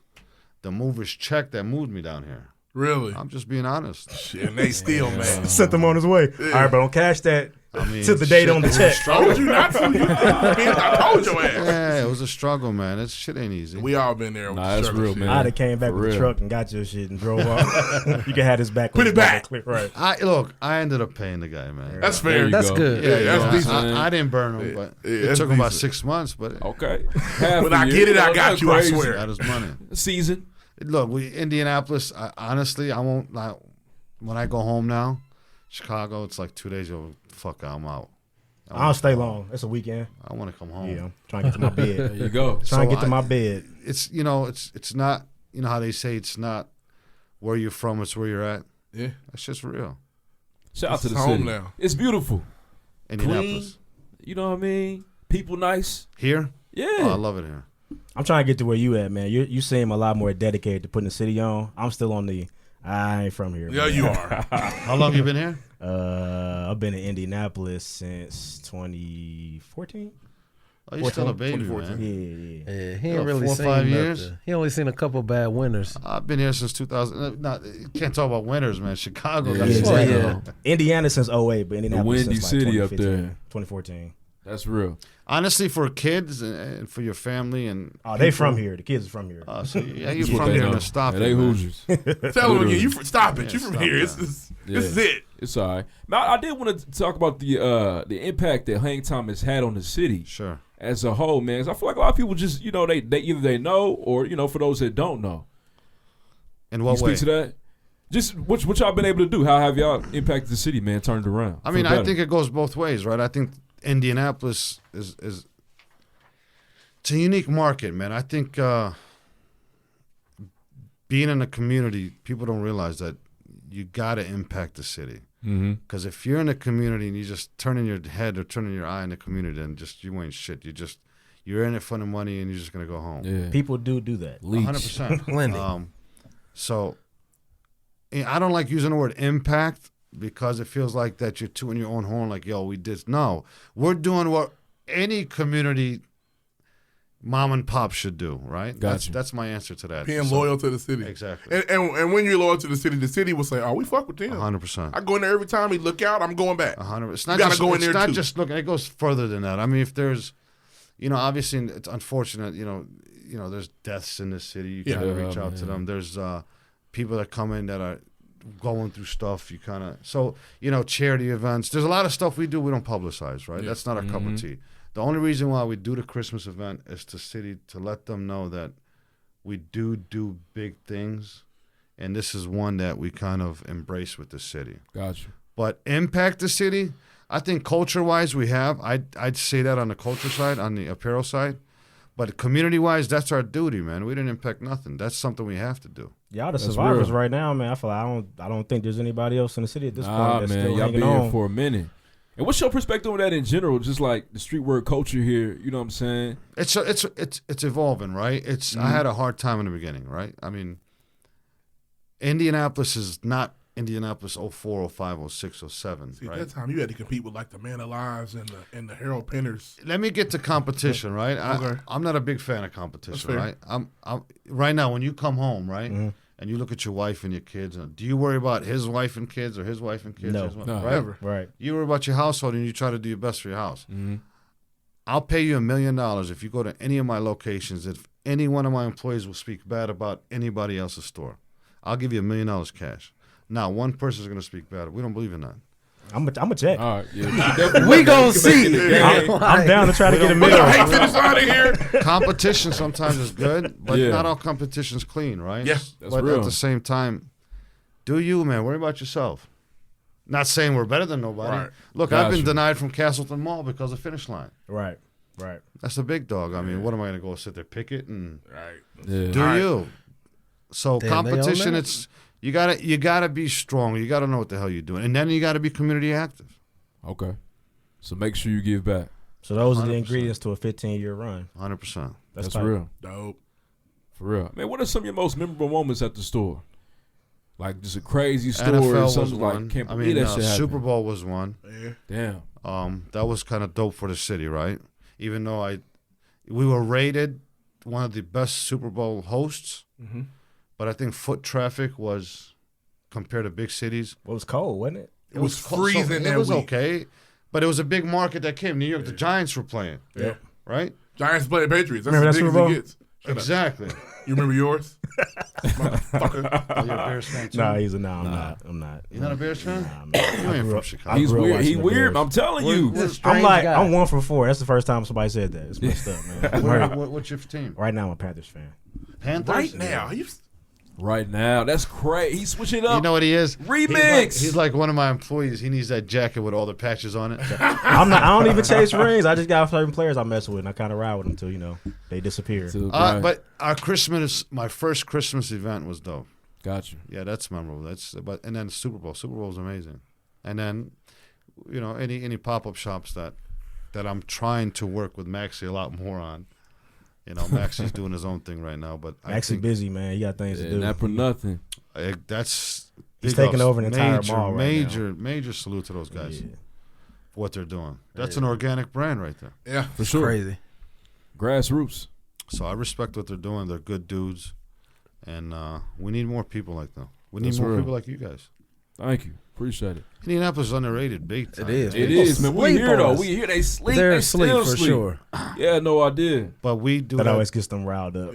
Speaker 1: the mover's check that moved me down here.
Speaker 4: Really?
Speaker 1: I'm just being honest.
Speaker 4: Shit, and they still, man.
Speaker 3: Sent them on his way. Yeah. All right, bro, don't cash that. I mean, to the date on the check.
Speaker 4: Told you not to. I told your ass.
Speaker 1: Yeah, it was a struggle, man. This shit ain't easy.
Speaker 4: We all been there.
Speaker 2: Nah, that's real, man.
Speaker 3: I'd have came back with the truck and got your shit and drove off. You can have this back.
Speaker 4: Put it back.
Speaker 3: Right.
Speaker 1: I ended up paying the guy, man.
Speaker 4: That's fair.
Speaker 5: That's good.
Speaker 1: Yeah,
Speaker 4: that's decent.
Speaker 1: I didn't burn him, but it took him about 6 months. But
Speaker 2: okay.
Speaker 4: When I get it, I got you. I swear.
Speaker 1: That is money.
Speaker 2: Season.
Speaker 1: Look, Indianapolis. Honestly, I won't. When I go home now, Chicago, it's like 2 days. I'm out.
Speaker 3: I don't stay long. It's a weekend.
Speaker 1: I want to come home.
Speaker 3: Yeah, I'm trying to get to my bed.
Speaker 2: There you go.
Speaker 3: Trying to get to my bed.
Speaker 1: It's it's not, how they say it's not where you're from, it's where you're at.
Speaker 4: Yeah.
Speaker 1: That's just real.
Speaker 2: Shout out to the city. Now. It's beautiful.
Speaker 1: Indianapolis.
Speaker 2: Clean, you know what I mean? People nice.
Speaker 1: Here?
Speaker 2: Yeah.
Speaker 1: Oh, I love it here.
Speaker 3: I'm trying to get to where you at, man. You seem a lot more dedicated to putting the city on. I'm still on the I ain't from here.
Speaker 4: Yeah,
Speaker 3: man.
Speaker 4: you are.
Speaker 1: How long you been here?
Speaker 3: I've been in Indianapolis since 2014.
Speaker 1: Oh, you're still a baby, man.
Speaker 3: Yeah.
Speaker 5: He ain't really
Speaker 1: 4 or
Speaker 5: seen
Speaker 1: 5 years.
Speaker 5: He only seen a couple bad winters.
Speaker 1: I've been here since 2000. You can't talk about winters, man. Chicago.
Speaker 2: Yeah,
Speaker 3: exactly.
Speaker 5: Yeah.
Speaker 3: Indiana since 08, but Indianapolis
Speaker 2: the windy
Speaker 3: since like
Speaker 2: city up there.
Speaker 3: 2014.
Speaker 2: That's real.
Speaker 1: Honestly, for kids and for your family and
Speaker 3: they from here. The kids are from here.
Speaker 1: So you're from here to stop it.
Speaker 2: They Hoosiers.
Speaker 4: Tell them again. Stop it. You from here. This is it.
Speaker 2: It's all right. Now, I did want to talk about the impact that Hang Time has had on the city.
Speaker 1: Sure.
Speaker 2: As a whole, man. 'Cause I feel like a lot of people just, they either they know or, for those that don't know.
Speaker 1: In what
Speaker 2: way?
Speaker 1: way?
Speaker 2: Speak to that. Just what y'all been able to do. How have y'all impacted the city, man, turned around?
Speaker 1: I mean, I think it goes both ways, right? I think Indianapolis is it's a unique market, man. I think being in a community, people don't realize that you got to impact the city. Because if you're in a community and you just turning your head or turning your eye in the community, then you ain't shit. You're in it for the money and you're just gonna go home.
Speaker 2: Yeah.
Speaker 3: People do that.
Speaker 1: 100%. So I don't like using the word impact because it feels like that you're tooting your own horn. Like, yo, we did. No, we're doing what any community mom and pop should do, right? That's my answer to that.
Speaker 4: Being loyal to the city.
Speaker 1: Exactly.
Speaker 4: And when you're loyal to the city will say, oh, we fuck with them.
Speaker 1: 100%.
Speaker 4: I go in there every time he look out, I'm going back.
Speaker 1: 100%. It's not just looking. It goes further than that. I mean, if there's, obviously it's unfortunate, there's deaths in the city. You kind of reach out to them. There's people that come in that are going through stuff. You kind of, charity events. There's a lot of stuff we do we don't publicize, right? Yeah. That's not our cup of tea. The only reason why we do the Christmas event is to let them know that we do big things, and this is one that we kind of embrace with the city.
Speaker 2: Gotcha.
Speaker 1: But impact the city, I think culture-wise we have. I'd say that on the culture side, on the apparel side. But community-wise, that's our duty, man. We didn't impact nothing. That's something we have to do.
Speaker 3: Y'all the survivors right now, man. I feel like I don't think there's anybody else in the city at this point that's still hanging on.
Speaker 2: Y'all been here for a minute. And what's your perspective on that in general? Just like the streetwear culture here, you know what I'm saying?
Speaker 1: It's evolving, right? I had a hard time in the beginning, right? I mean, Indianapolis is not Indianapolis 04, 05, 06, 07,
Speaker 4: See,
Speaker 1: right?
Speaker 4: at that time you had to compete with like the Man Alives and the Harold Penners.
Speaker 1: Let me get to competition, right? Okay. I'm not a big fan of competition, right? I'm right now when you come home, right? Mm-hmm. And you look at your wife and your kids. Do you worry about his wife and kids or his wife and kids?
Speaker 3: No,
Speaker 1: right?
Speaker 3: Right.
Speaker 1: You worry about your household and you try to do your best for your house.
Speaker 2: Mm-hmm.
Speaker 1: I'll pay you $1 million if you go to any of my locations. If any one of my employees will speak bad about anybody else's store, I'll give you $1 million cash. Now, one person is going to speak bad. We don't believe in that.
Speaker 3: I'm a check.
Speaker 2: All right, yeah,
Speaker 5: we gonna see.
Speaker 3: I'm down to try to get $1 million.
Speaker 4: Finish out of here.
Speaker 1: Competition sometimes is good, but not all competition's clean, right?
Speaker 4: Yes,
Speaker 2: that's
Speaker 1: but
Speaker 2: real.
Speaker 1: At the same time, do you, man? Worry about yourself. Not saying we're better than nobody.
Speaker 4: Right.
Speaker 1: Look, I've been denied from Castleton Mall because of Finish Line.
Speaker 3: Right.
Speaker 1: That's a big dog. I mean, what am I going to go sit there picket and
Speaker 2: Yeah.
Speaker 1: do you? So competition,
Speaker 5: it's
Speaker 1: you gotta be strong. You gotta know what the hell you're doing, and then you gotta be community active.
Speaker 2: Okay. So make sure you give back.
Speaker 3: So those are the ingredients to a 15-year run.
Speaker 1: 100%.
Speaker 2: That's real.
Speaker 4: Dope.
Speaker 2: For real. Man, what are some of your most memorable moments at the store? Like just a crazy story.
Speaker 1: NFL
Speaker 2: something
Speaker 1: was
Speaker 2: like,
Speaker 1: one.
Speaker 2: can't believe that shit happened.
Speaker 1: Super Bowl was one.
Speaker 4: Yeah.
Speaker 2: Damn.
Speaker 1: That was kind of dope for the city, right? Even though we were rated one of the best Super Bowl hosts, but I think foot traffic was, compared to big cities.
Speaker 3: It was cold, wasn't it?
Speaker 4: It was freezing.
Speaker 1: It was okay, but it was a big market that came. New York, the Giants were playing.
Speaker 4: Yeah.
Speaker 1: Right?
Speaker 4: Giants playing Patriots. That's
Speaker 3: remember
Speaker 4: as
Speaker 3: that
Speaker 4: big
Speaker 3: Super
Speaker 4: as
Speaker 3: Bowl?
Speaker 4: it gets.
Speaker 1: Exactly.
Speaker 4: You remember yours? Motherfucker.
Speaker 1: Are you a Bears fan too?
Speaker 3: I'm not.
Speaker 1: You're not a Bears fan?
Speaker 3: Nah, man.
Speaker 1: You ain't from Chicago.
Speaker 2: He's weird.
Speaker 3: watching
Speaker 2: He
Speaker 3: the
Speaker 2: weird.
Speaker 3: Bears.
Speaker 2: I'm telling you.
Speaker 3: I'm 1 for 4. That's the first time somebody said that. It's messed up, man.
Speaker 1: What's your team?
Speaker 3: Right now, I'm a Panthers fan.
Speaker 1: Panthers?
Speaker 4: Right now.
Speaker 2: Right now. That's crazy. He's switching it up.
Speaker 1: You know what he is?
Speaker 2: Remix.
Speaker 1: He's like one of my employees. He needs that jacket with all the patches on it.
Speaker 3: I don't even chase rings. I just got certain players I mess with, and I kind of ride with them till they disappear.
Speaker 1: But my first Christmas event was dope.
Speaker 2: Gotcha.
Speaker 1: Yeah, that's memorable. And then Super Bowl. Super Bowl was amazing. And then, any pop-up shops that I'm trying to work with Maxie a lot more on. Maxie's doing his own thing right now, but
Speaker 3: Maxie's busy, man. He got things to do.
Speaker 2: Not for nothing.
Speaker 3: He's taking over an entire mall right now.
Speaker 1: Major salute to those guys for what they're doing. That's an organic brand right there.
Speaker 4: Yeah,
Speaker 2: for sure.
Speaker 5: Crazy.
Speaker 2: Grassroots.
Speaker 1: So I respect what they're doing. They're good dudes, and we need more people like them. We need more people like you guys.
Speaker 2: Thank you. Appreciate it.
Speaker 1: Indianapolis is underrated big time.
Speaker 5: It
Speaker 2: is, man. We here, though. We here. They sleep.
Speaker 5: They're
Speaker 2: they
Speaker 5: asleep
Speaker 2: still
Speaker 5: for
Speaker 2: sleep.
Speaker 5: sure.
Speaker 2: Yeah, no idea.
Speaker 1: But we do
Speaker 3: that. Always gets them riled up.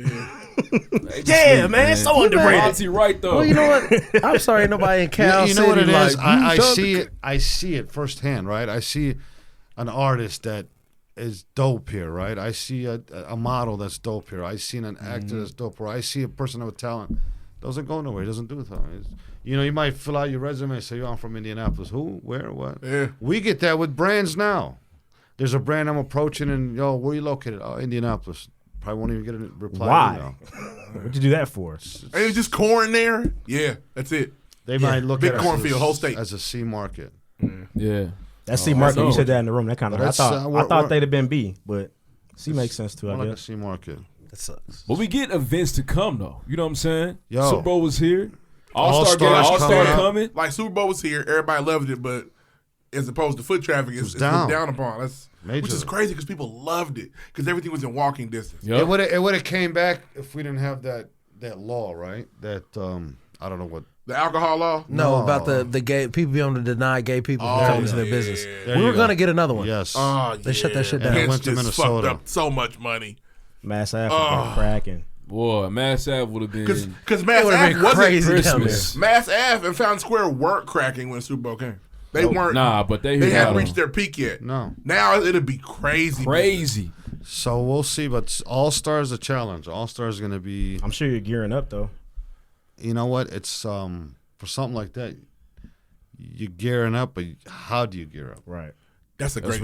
Speaker 2: Yeah,
Speaker 3: man. It's so underrated.
Speaker 2: Monty right, though.
Speaker 5: Well, you know what? I'm sorry, nobody in Cal
Speaker 1: You know what it
Speaker 5: City,
Speaker 1: is?
Speaker 5: like,
Speaker 1: I see it firsthand, right? I see an artist that is dope here, right? I see a model that's dope here. I see an actor that's dope here. I see a person with talent. Doesn't go nowhere. He doesn't do it. You might fill out your resume and say, "Yo, I'm from Indianapolis." Who? Where? What?
Speaker 4: Yeah.
Speaker 1: We get that with brands now. There's a brand I'm approaching, and where you located? Oh, Indianapolis. Probably won't even get a reply.
Speaker 3: Why? What'd you do that for?
Speaker 4: Ain't it just corn there? Yeah, that's it.
Speaker 1: They might look
Speaker 4: big
Speaker 1: at
Speaker 4: cornfield, whole state
Speaker 1: as a C market.
Speaker 2: Yeah.
Speaker 3: That C market. You said that in the room. That kind of. I thought they'd have been B, but C makes sense too. I guess.
Speaker 1: Like a C market.
Speaker 5: That sucks.
Speaker 2: But we get events to come though. You know what I'm saying?
Speaker 1: Yo.
Speaker 2: Super Bowl was here. All-Star coming.
Speaker 4: Like Super Bowl was here. Everybody loved it, but as opposed to foot traffic, it's down upon. Which is crazy because people loved it because everything was in walking distance.
Speaker 1: Yep. It would have came back if we didn't have that law, right? That I don't know what.
Speaker 4: The alcohol law?
Speaker 5: No, about the gay people being able to deny gay people coming to their business. We were going to get another one.
Speaker 1: Yes.
Speaker 5: They shut that shit down.
Speaker 1: And went to Minnesota.
Speaker 4: Fucked up so much money.
Speaker 3: Mass Ave cracking.
Speaker 2: Boy, Mass Ave would have been
Speaker 4: because Mass Ave wasn't
Speaker 5: crazy down there.
Speaker 4: Mass Ave and Fountain Square weren't cracking when Super Bowl came. They weren't.
Speaker 2: Nah, but they
Speaker 4: hadn't reached their peak yet.
Speaker 1: No.
Speaker 4: Now it'll be crazy.
Speaker 2: Crazy.
Speaker 1: So we'll see, but All-Star is a challenge. All-Star is going to be.
Speaker 3: I'm sure you're gearing up though.
Speaker 1: You know what? It's for something like that. You're gearing up, but how do you gear up?
Speaker 3: Right.
Speaker 4: That's a great.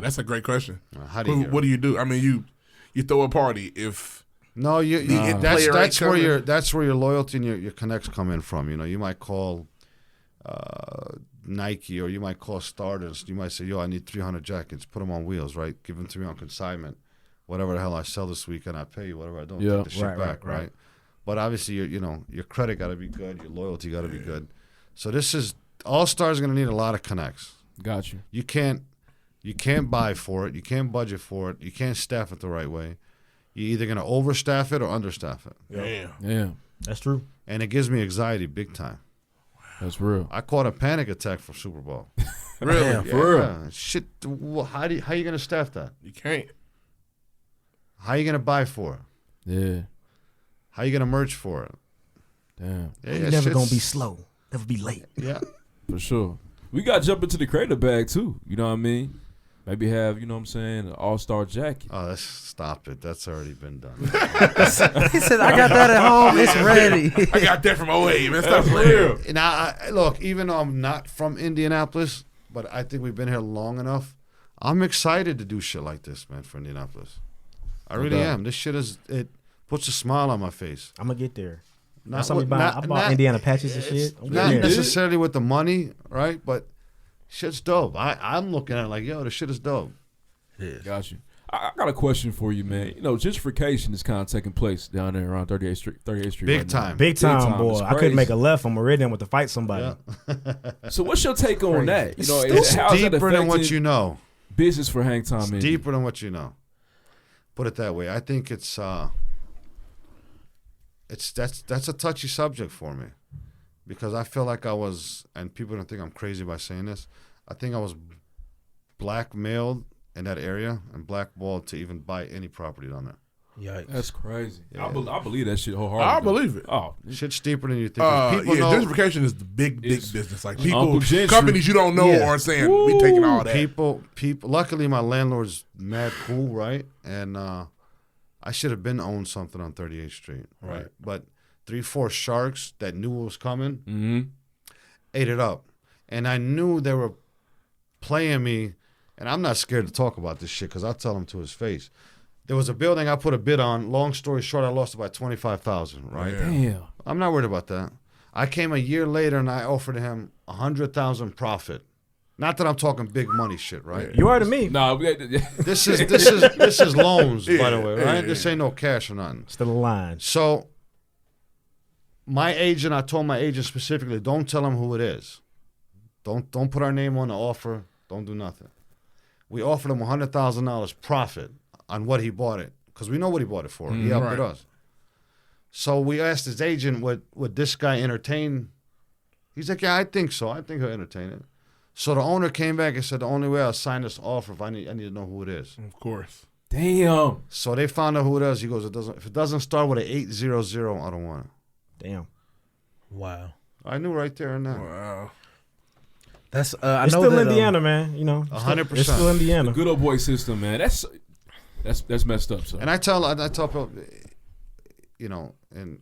Speaker 4: That's a great question.
Speaker 1: How do you?
Speaker 4: What do you do? I mean, you throw a party if.
Speaker 1: No, that's where your loyalty and your connects come in from. You might call Nike or you might call Stardust. You might say, "Yo, I need 300 jackets. Put them on wheels, right? Give them to me on consignment. Whatever the hell I sell this weekend, I pay you. Whatever I don't, take the shit back, right? But obviously, your credit got to be good. Your loyalty got to be good. So this is All-Star is going to need a lot of connects.
Speaker 2: Got you.
Speaker 1: You can't buy for it. You can't budget for it. You can't staff it the right way. You're either going to overstaff it or understaff it.
Speaker 2: Yeah.
Speaker 3: That's true.
Speaker 1: And it gives me anxiety big time.
Speaker 2: That's real.
Speaker 1: I caught a panic attack for Super Bowl.
Speaker 4: Really?
Speaker 5: Yeah,
Speaker 2: for real.
Speaker 1: Shit. How you going to staff that?
Speaker 4: You can't.
Speaker 1: How you going to buy for it?
Speaker 2: Yeah.
Speaker 1: How you going to merge for it?
Speaker 2: Damn.
Speaker 1: Yeah,
Speaker 3: you're never going to be slow. Never be late.
Speaker 1: Yeah.
Speaker 2: For sure. We got to jump into the creative bag, too. You know what I mean? Maybe have, an All-Star jacket.
Speaker 1: Oh, stop it. That's already been done.
Speaker 5: He said, I got that at home. It's ready.
Speaker 4: I got that from 08, man. Stop playing.
Speaker 1: Now, look, even though I'm not from Indianapolis, but I think we've been here long enough, I'm excited to do shit like this, man, for Indianapolis. I really am. This shit it puts a smile on my face.
Speaker 3: I'm going to get there.
Speaker 1: I
Speaker 3: bought Indiana patches and shit.
Speaker 1: Not necessarily with the money, right? But shit's dope. I'm looking at it like, yo, this shit is dope.
Speaker 5: Yeah.
Speaker 2: Got you. I got a question for you, man. You know, gentrification is kind of taking place down there around 38th Street.
Speaker 1: Big time.
Speaker 3: Big time, boy. I couldn't make a left from Meridian with to fight somebody.
Speaker 1: Yeah.
Speaker 2: So what's your take on that? You know,
Speaker 1: It's
Speaker 2: how's that
Speaker 1: deeper than what
Speaker 2: affecting
Speaker 1: you know.
Speaker 2: business for Hang Time Indy?
Speaker 1: It's deeper than what you know. Put it that way. I think that's a touchy subject for me, because I feel like I was, and people don't think I'm crazy by saying this, I think I was blackmailed in that area and blackballed to even buy any property down there.
Speaker 5: Yikes.
Speaker 2: That's crazy.
Speaker 1: Yeah.
Speaker 2: I believe that shit wholeheartedly.
Speaker 4: I believe it.
Speaker 2: Oh,
Speaker 1: shit's deeper than you think. People know,
Speaker 4: gentrification is the big business. Like
Speaker 2: Uncle Gentry.
Speaker 4: companies you don't know are saying we taking all that.
Speaker 1: people. Luckily, my landlord's mad cool, right? And I should have been owned something on 38th Street, right? But 3-4 sharks that knew it was coming ate it up, and I knew they were playing me. And I'm not scared to talk about this shit because I'll tell him to his face. There was a building I put a bid on. Long story short, I lost it by $25,000. Right?
Speaker 4: Yeah.
Speaker 2: damn.
Speaker 1: I'm not worried about that. I came a year later and I offered him $100,000 profit. Not that I'm talking big money shit, right?
Speaker 3: You are to me.
Speaker 2: No,
Speaker 1: This is loans, by the way, right? This ain't no cash or nothing.
Speaker 3: Still a line.
Speaker 1: So my agent, I told my agent specifically, don't tell him who it is. Don't put our name on the offer. Don't do nothing. We offered him $100,000 profit on what he bought it, because we know what he bought it for. He helped with us. So we asked his agent, would this guy entertain? He's like, yeah, I think so. I think he'll entertain it. So the owner came back and said, the only way I'll sign this offer if I need to know who it is.
Speaker 4: Of course.
Speaker 2: Damn.
Speaker 1: So they found out who it is. He goes, if it doesn't start with an 800, I don't want it.
Speaker 3: Damn.
Speaker 5: Wow.
Speaker 1: I knew right there and then.
Speaker 4: Wow.
Speaker 5: That's
Speaker 3: It's
Speaker 5: I know
Speaker 3: still
Speaker 5: that,
Speaker 3: Indiana, man. You know,
Speaker 1: 100%.
Speaker 3: It's still Indiana.
Speaker 2: Good old boy system, man. That's messed up. So.
Speaker 1: And I tell people, you know, and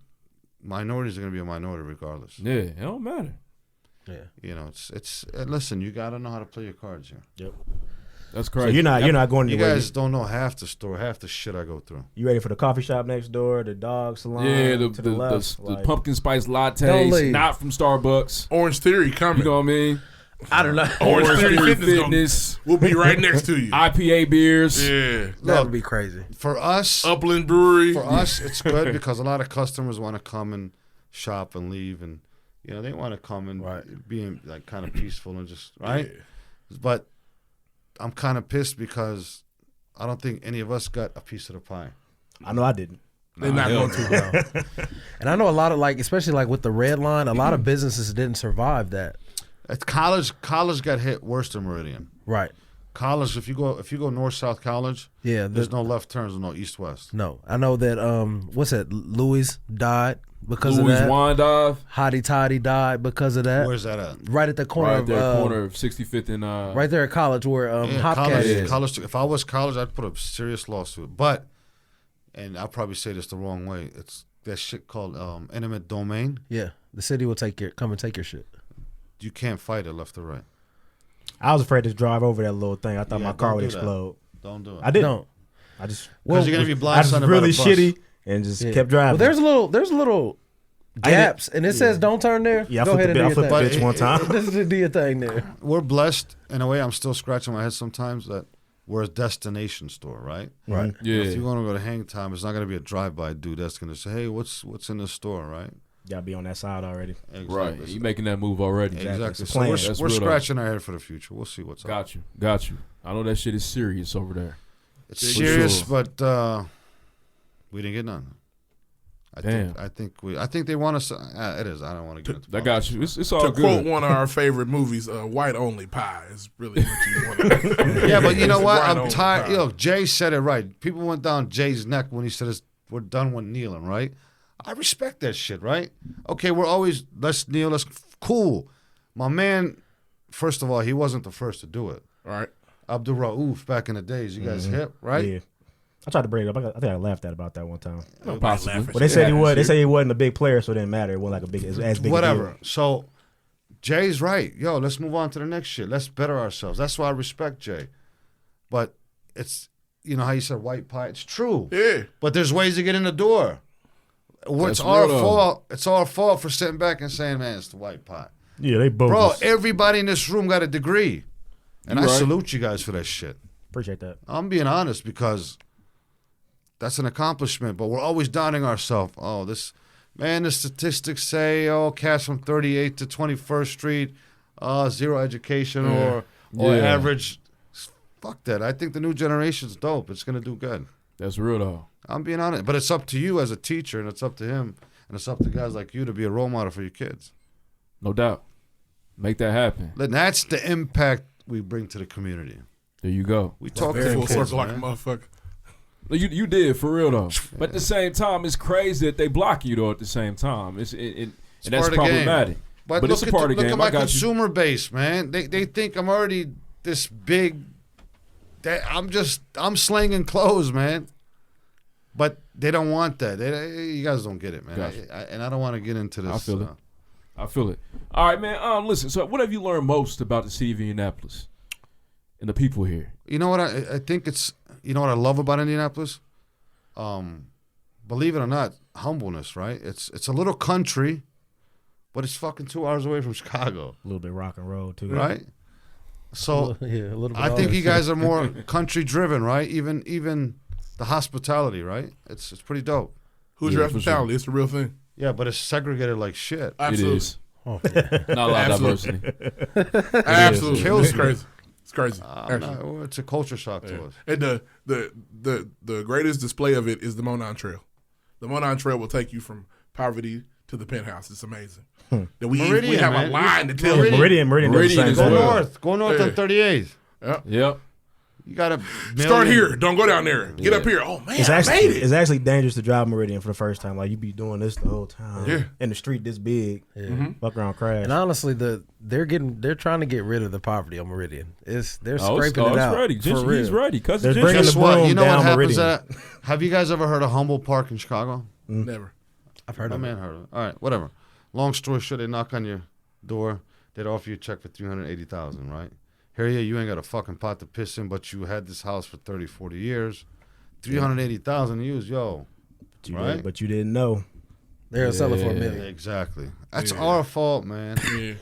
Speaker 1: minorities are going to be a minority regardless.
Speaker 2: Yeah, it don't matter.
Speaker 5: Yeah.
Speaker 1: You know, it's listen, you got to know how to play your cards here.
Speaker 3: Yep.
Speaker 2: That's
Speaker 3: So
Speaker 2: crazy.
Speaker 3: you're not going
Speaker 1: You
Speaker 3: anywhere.
Speaker 1: guys don't know half the story, half the shit I go through.
Speaker 3: You ready for the coffee shop next door, the dog salon?
Speaker 2: Yeah,
Speaker 3: to the left,
Speaker 2: the
Speaker 3: like,
Speaker 2: pumpkin spice
Speaker 5: Don't
Speaker 2: lattes,
Speaker 5: leave.
Speaker 2: not from Starbucks.
Speaker 4: Orange Theory coming.
Speaker 2: You know what I mean?
Speaker 5: I don't know.
Speaker 4: Orange Theory
Speaker 2: Fitness.
Speaker 4: Fitness. We'll be right next to you.
Speaker 2: IPA beers.
Speaker 4: Yeah.
Speaker 5: That would be crazy.
Speaker 1: For us,
Speaker 4: Upland Brewery.
Speaker 1: for us, it's good because a lot of customers want to come and shop and leave, and you know they want to come and be like kind of peaceful and just right.
Speaker 4: Yeah.
Speaker 1: But I'm kind of pissed because I don't think any of us got a piece of the pie.
Speaker 3: I know I didn't.
Speaker 4: They're not going to.
Speaker 5: And I know a lot of especially with the red line, a lot of businesses didn't survive that.
Speaker 1: At college got hit worse than Meridian.
Speaker 5: Right.
Speaker 1: College, if you go north-south College,
Speaker 5: Yeah.
Speaker 1: there's no left turns and no east-west.
Speaker 5: No. I know that what's that? Louis died because
Speaker 2: Louis
Speaker 5: of that.
Speaker 2: Wandive.
Speaker 5: Hottie Toddy died because of that.
Speaker 1: Where's that at?
Speaker 5: Right at the corner
Speaker 2: Right
Speaker 5: of
Speaker 2: there, corner of 65th and
Speaker 5: right there at college where Hopcat is.
Speaker 1: College. If I was college, I'd put a serious lawsuit. But, and I'll probably say this the wrong way, it's that shit called eminent domain.
Speaker 5: Yeah. The city will come and take your shit.
Speaker 1: You can't fight it left or right.
Speaker 3: I was afraid to drive over that little thing. I thought my car would explode.
Speaker 1: Don't do it.
Speaker 3: I didn't.
Speaker 5: Don't.
Speaker 3: I just
Speaker 1: Because you're gonna be
Speaker 3: I was
Speaker 1: blindsided
Speaker 3: really
Speaker 1: by the bus.
Speaker 3: shitty and just kept driving.
Speaker 5: Well, there's little gaps, and it says don't turn there.
Speaker 3: Yeah,
Speaker 5: Go ahead and
Speaker 3: I
Speaker 5: do
Speaker 3: flipped
Speaker 5: your
Speaker 3: the
Speaker 5: thing.
Speaker 3: bitch one time.
Speaker 5: This is do your thing there.
Speaker 1: We're blessed in a way. I'm still scratching my head sometimes that we're a destination store, right?
Speaker 5: Right.
Speaker 2: Yeah.
Speaker 1: If you want to go to Hang Time, it's not going to be a drive-by dude that's going to say, "Hey, what's in the store?" Right?
Speaker 3: Gotta be on that side already.
Speaker 1: Exactly.
Speaker 2: Right. You making that move already.
Speaker 1: Exactly.
Speaker 3: It's a
Speaker 1: So
Speaker 3: plan.
Speaker 1: we're
Speaker 2: That's real, though.
Speaker 1: scratching our head for the future. We'll see what's up.
Speaker 2: Got you. I know that shit is serious over there.
Speaker 1: It's
Speaker 2: For
Speaker 1: serious,
Speaker 2: sure.
Speaker 1: but we didn't get none.
Speaker 2: Damn.
Speaker 1: I think they want us. It is. I don't want to get into.
Speaker 2: I got you. It's all
Speaker 4: To
Speaker 2: good.
Speaker 4: quote one of our favorite movies, "White Only Pie" is really what you want.
Speaker 1: Yeah, but you know what?
Speaker 4: White
Speaker 1: I'm
Speaker 4: only
Speaker 1: tired.
Speaker 4: pie.
Speaker 1: You know, Jay said it right. People went down Jay's neck when he said, "We're done with kneeling." Right? I respect that shit. Right? Okay, let's kneel. Let's cool. My man. First of all, he wasn't the first to do it.
Speaker 4: Right.
Speaker 1: Abdul Rauf back in the days. You guys hip, right?
Speaker 3: Yeah. I tried to bring it up. I think I laughed about that one time.
Speaker 2: Possibly.
Speaker 3: But they said he was. They say he wasn't a big player, so it didn't matter. It wasn't like a big as big.
Speaker 1: Whatever.
Speaker 3: A deal.
Speaker 1: So Jay's right. Yo, let's move on to the next shit. Let's better ourselves. That's why I respect Jay. But it's, you know how you said white pie? It's true.
Speaker 4: Yeah.
Speaker 1: But there's ways to get in the door. It's
Speaker 2: That's
Speaker 1: our
Speaker 2: real, though.
Speaker 1: fault. It's our fault for sitting back and saying, man, it's the white pie.
Speaker 3: Yeah, they bogus.
Speaker 1: Bro, everybody in this room got a degree. And
Speaker 2: You
Speaker 1: I
Speaker 2: right.
Speaker 1: salute you guys for that shit.
Speaker 3: Appreciate that.
Speaker 1: I'm being honest because that's an accomplishment, but we're always downing ourselves. Oh, the statistics say, cats from 38th to 21st Street, zero education or average. Fuck that. I think the new generation's dope. It's going to do good.
Speaker 2: That's real, though.
Speaker 1: I'm being honest. But it's up to you as a teacher, and it's up to him, and it's up to guys like you to be a role model for your kids.
Speaker 2: No doubt. Make that happen.
Speaker 1: And that's the impact we bring to the community.
Speaker 2: There you go.
Speaker 1: We talk to the
Speaker 4: full
Speaker 1: kids,
Speaker 4: circle like a
Speaker 1: man.
Speaker 4: motherfucker.
Speaker 2: You did, for real, though. But at the same time, it's crazy that they block you, though, at the same time. And that's problematic.
Speaker 1: But
Speaker 2: it's a part of the game.
Speaker 1: Look at my consumer base, man. They think I'm already this big. I'm slinging clothes, man. But they don't want that. You guys don't get it, man.
Speaker 2: Gotcha.
Speaker 1: And I don't want to get into this.
Speaker 2: I feel it. All right, man. Listen, so what have you learned most about the city of Indianapolis and the people here?
Speaker 1: You know what? I think it's, you know what I love about Indianapolis? Believe it or not, humbleness, right? It's a little country, but it's fucking 2 hours away from Chicago.
Speaker 3: A little bit rock and roll, too.
Speaker 1: Right? So
Speaker 5: a little bit
Speaker 1: I think you guys are more country driven, right? Even the hospitality, right? It's pretty dope.
Speaker 4: Who's your hospitality? It's the real thing.
Speaker 1: Yeah, but it's segregated like shit.
Speaker 4: Absolutely.
Speaker 2: It is. Not a lot of diversity.
Speaker 4: Absolutely.
Speaker 1: Kills
Speaker 4: It's crazy. It's crazy.
Speaker 1: It's a culture shock to us.
Speaker 4: And the greatest display of it is the Monon Trail. The Monon Trail will take you from poverty to the penthouse. It's amazing. That we have a line to tell you.
Speaker 3: Meridian
Speaker 2: is
Speaker 1: Go
Speaker 2: well.
Speaker 1: north. Go north on 38th.
Speaker 2: Yep.
Speaker 1: You got to
Speaker 4: Start here. Don't go down there. Get up here. Oh, man, I made it.
Speaker 3: It's actually dangerous to drive Meridian for the first time. Like, you be doing this the whole time.
Speaker 4: Yeah.
Speaker 3: In the street this big. Fuck around crash.
Speaker 5: And honestly, they're trying to get rid of the poverty on Meridian. They're scraping it
Speaker 2: it's
Speaker 5: out.
Speaker 2: ready. He's ready. Cousin
Speaker 3: They're bringing
Speaker 2: Ginger.
Speaker 3: the broom
Speaker 1: You know
Speaker 3: down
Speaker 1: what happens?
Speaker 3: Meridian.
Speaker 1: Have you guys ever heard of Humboldt Park in Chicago?
Speaker 4: Never.
Speaker 5: I've heard
Speaker 1: My
Speaker 5: of
Speaker 1: man
Speaker 5: it.
Speaker 1: heard of it. All right, whatever. Long story short, they knock on your door. They'd offer you a check for $380,000, right? Here you ain't got a fucking pot to piss in, but you had this house for 30, 40 years. $380,000 used, right?
Speaker 3: But you didn't know.
Speaker 5: They're selling for $1 million.
Speaker 1: Exactly. That's our fault, man.
Speaker 4: Yeah.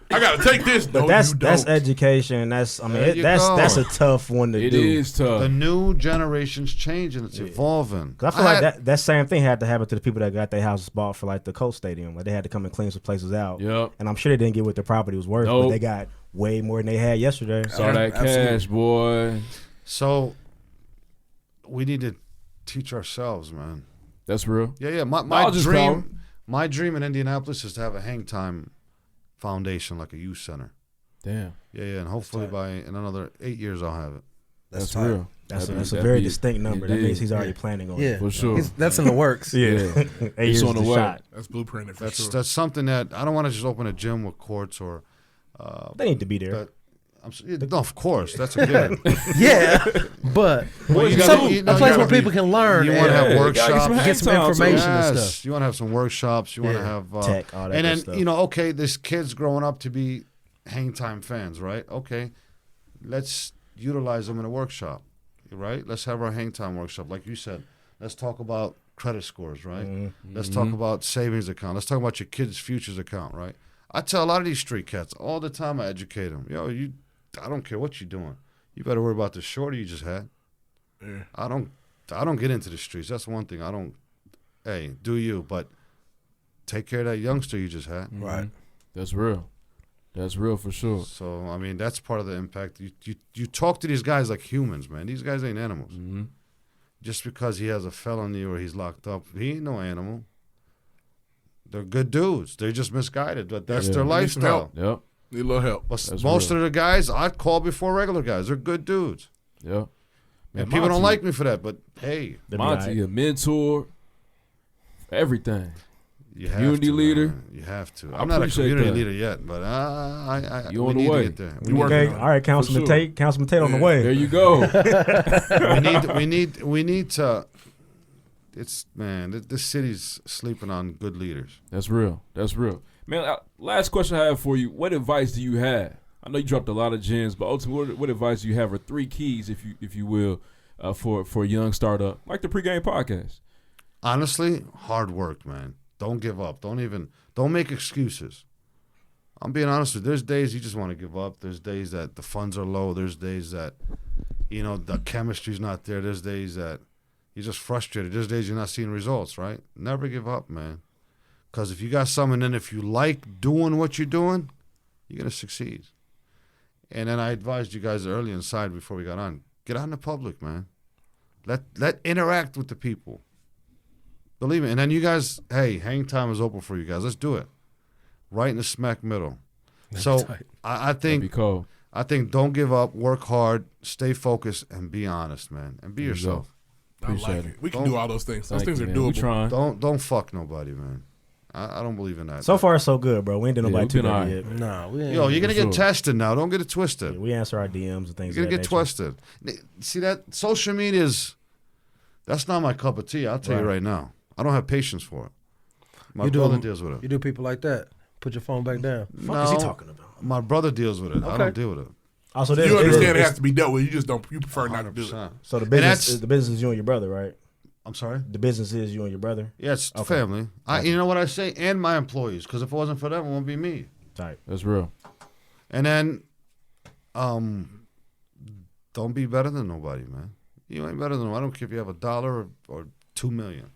Speaker 4: I gotta take this.
Speaker 3: But that's education. That's a tough one to do.
Speaker 2: It is tough.
Speaker 1: The new generation's changing. It's evolving.
Speaker 3: I feel like that same thing had to happen to the people that got their houses bought for like the Colts Stadium. Like they had to come and clean some places out.
Speaker 2: Yep.
Speaker 3: And I'm sure they didn't get what the property was worth, but they got way more than they had yesterday.
Speaker 2: Saw that cash, boy.
Speaker 1: So we need to teach ourselves, man.
Speaker 2: That's real.
Speaker 1: Yeah. My dream in Indianapolis is to have a Hang Time Foundation, like a youth center.
Speaker 2: Damn.
Speaker 1: Yeah, and hopefully in another 8 years I'll have it.
Speaker 2: That's real.
Speaker 3: That's a very distinct number. That means he's already planning on it.
Speaker 5: Yeah,
Speaker 2: for sure.
Speaker 5: That's in the works.
Speaker 3: Yeah. 8 years
Speaker 2: on the way.
Speaker 3: shot.
Speaker 4: That's blueprinted for sure.
Speaker 1: That's something that I don't want to just open a gym with courts or.
Speaker 3: They need to be there.
Speaker 1: No, of course, that's a good.
Speaker 5: Yeah, but a place where people can learn.
Speaker 1: You want to have workshops,
Speaker 5: get some information and stuff.
Speaker 1: You want to have some workshops. You want to have
Speaker 3: tech, all that
Speaker 1: and then
Speaker 3: stuff.
Speaker 1: okay, this kid's growing up to be Hang Time fans, right? Okay, let's utilize them in a workshop, right? Let's have our Hang Time workshop, like you said. Let's talk about credit scores, right?
Speaker 3: Mm-hmm.
Speaker 1: Let's talk about savings account. Let's talk about your kid's futures account, right? I tell a lot of these street cats all the time. I educate them. I don't care what you're doing. You better worry about the shorty you just had.
Speaker 4: Yeah.
Speaker 1: I don't get into the streets. That's one thing. Hey, do you, but take care of that youngster you just had.
Speaker 5: Right.
Speaker 2: That's real. That's real for sure.
Speaker 1: So, I mean, that's part of the impact. You talk to these guys like humans, man. These guys ain't animals.
Speaker 2: Mm-hmm.
Speaker 1: Just because he has a felony or he's locked up, he ain't no animal. They're good dudes. They're just misguided, but that's their lifestyle.
Speaker 2: Yep.
Speaker 4: Need a little help.
Speaker 1: But most of the guys I'd call before regular guys. They're good dudes.
Speaker 2: Yep.
Speaker 1: And people don't like me for that, but hey.
Speaker 2: Monty, a mentor, everything.
Speaker 1: You have
Speaker 2: community leader.
Speaker 1: Man. You have to. I'm not a community leader yet, but
Speaker 2: you
Speaker 1: we
Speaker 2: on the
Speaker 1: need
Speaker 2: way.
Speaker 1: to get there.
Speaker 3: Okay, all right, Councilman Tate on the way.
Speaker 2: There you go.
Speaker 1: we need to. This city's sleeping on good leaders.
Speaker 2: That's real. Man, last question I have for you. What advice do you have? I know you dropped a lot of gems, but ultimately, what advice do you have, or 3 keys, if you will, for a young startup like the PreGame podcast?
Speaker 1: Honestly, hard work, man. Don't give up. Don't make excuses. I'm being honest with you. There's days you just want to give up. There's days that the funds are low. There's days that the chemistry's not there. There's days that you're just frustrated. There's days you're not seeing results, right? Never give up, man. Because if you got something and if you like doing what you're doing, you're going to succeed. And then I advised you guys early inside before we got on, get out in the public, man. Let interact with the people. Believe me. And then you guys, hey, Hang Time is open for you guys. Let's do it. Right in the smack middle. So I think don't give up, work hard, stay focused, and be honest, man. And be yourself.
Speaker 4: Appreciate it. We can do all those things. Those things are doable.
Speaker 1: Don't fuck nobody, man. I don't believe in that.
Speaker 3: So far, so good, bro. We ain't done nobody too bad yet.
Speaker 5: Nah, we ain't.
Speaker 1: Yo, you're going to get tested now. Don't get it twisted.
Speaker 3: Yeah, we answer our DMs and things
Speaker 1: You're going to
Speaker 3: get
Speaker 1: twisted. See, that social media that's not my cup of tea. I'll tell you right now. I don't have patience for it. My brother deals with it.
Speaker 5: You do people like that? Put your phone back down.
Speaker 3: What is he talking about?
Speaker 1: My brother deals with it. Okay. I don't deal with it.
Speaker 3: Also,
Speaker 4: you understand it has to be dealt with. You just don't. You prefer not to do it.
Speaker 3: So the business is you and your brother, right?
Speaker 1: I'm sorry?
Speaker 3: The business is you and your brother?
Speaker 1: Yeah, it's the family. You know what I say? And my employees. Because if it wasn't for them, it wouldn't be me.
Speaker 3: Tight.
Speaker 2: That's real.
Speaker 1: And then, don't be better than nobody, man. You ain't better than them. I don't care if you have $1 or $2 million.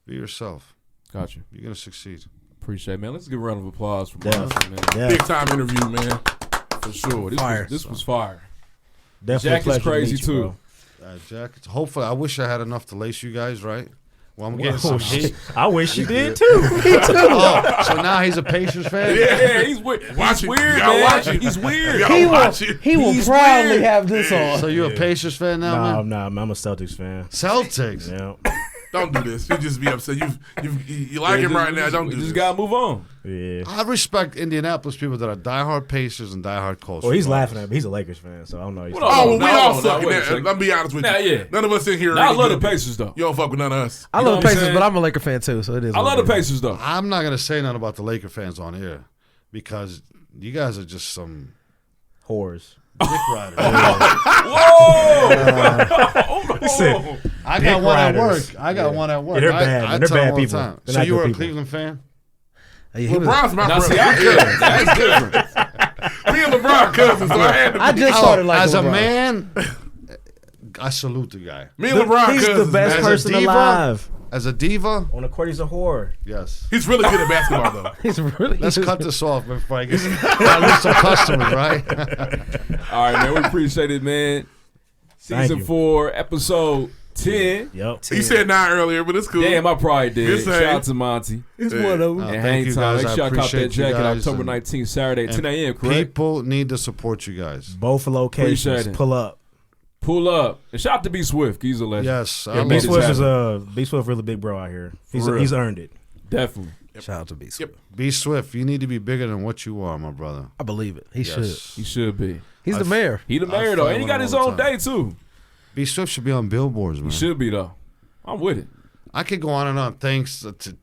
Speaker 1: Be yourself.
Speaker 2: Got you.
Speaker 1: You're going to succeed.
Speaker 2: Appreciate it, man. Let's give a round of applause for Monty, man.
Speaker 3: Yeah.
Speaker 4: Big time interview, man.
Speaker 2: For sure. This was fire.
Speaker 3: Definitely
Speaker 2: Jack is crazy, too.
Speaker 1: Jack, hopefully, I wish I had enough to lace you guys, right? Well, I'm getting some heat.
Speaker 3: I wish you did, too. Me too.
Speaker 1: So now he's a Pacers fan?
Speaker 2: Yeah, he's weird. He's weird, man. He's weird.
Speaker 5: He will proudly have this on.
Speaker 1: So you're a Pacers fan now, man?
Speaker 3: Nah, I'm a Celtics fan.
Speaker 1: Celtics?
Speaker 3: Yeah.
Speaker 4: Don't do this. You just be upset. You like him right now. Don't do this.
Speaker 2: You just got to move on.
Speaker 3: Yeah.
Speaker 1: I respect Indianapolis people that are diehard Pacers and diehard Colts.
Speaker 3: Well, he's laughing at me. He's a Lakers fan, so I don't know.
Speaker 4: We all suck in that. Let me be honest with you. None of us in here.
Speaker 2: I love the Pacers, though.
Speaker 4: You don't fuck with none of us.
Speaker 5: I love the Pacers, but I'm a Laker fan, too, so it is.
Speaker 2: I love the Pacers, though.
Speaker 1: I'm not going to say nothing about the Laker fans on here because you guys are just some
Speaker 3: whores.
Speaker 1: Dick riders.
Speaker 2: Whoa!
Speaker 1: I got one at work. I got one at work.
Speaker 3: They're bad. They're bad people.
Speaker 1: So you were a Cleveland fan?
Speaker 4: LeBron's my brother. That's different. Me and LeBron cousins, so I had to.
Speaker 5: I just started like
Speaker 1: as
Speaker 5: LeBron.
Speaker 1: A man, I salute the guy.
Speaker 4: Me and LeBron
Speaker 3: he's
Speaker 4: cousins.
Speaker 3: The best person alive.
Speaker 1: As a diva,
Speaker 3: on the court, he's a whore.
Speaker 1: Yes,
Speaker 4: he's really good at basketball, though.
Speaker 5: He's really.
Speaker 1: Let's cut this off before I get some customers, right?
Speaker 2: All right, man. We appreciate it, man. Season 4, episode 10.
Speaker 3: Yep.
Speaker 4: 10. He said 9 earlier, but it's cool.
Speaker 2: Damn, I probably did. Shout out to Monty.
Speaker 5: It's one of them.
Speaker 2: And Hang Time. Make sure I cop that jacket October 19th, Saturday at 10 a.m., correct?
Speaker 1: People need to support you guys.
Speaker 3: Both locations. Pull up.
Speaker 2: Pull up. And shout out to B Swift. He's a legend.
Speaker 1: Yes.
Speaker 3: B Swift is B Swift really big bro out here. He's earned it.
Speaker 2: Definitely.
Speaker 5: Yep. Shout out to B Swift.
Speaker 1: B Swift, you need to be bigger than what you are, my brother.
Speaker 5: I believe it. He should.
Speaker 2: He should be.
Speaker 5: He's the mayor.
Speaker 2: He the mayor, though. And he got his own day, too.
Speaker 1: B Swift should be on billboards, man.
Speaker 2: He should be, though. I'm with it.
Speaker 1: I could go on and on. Thanks to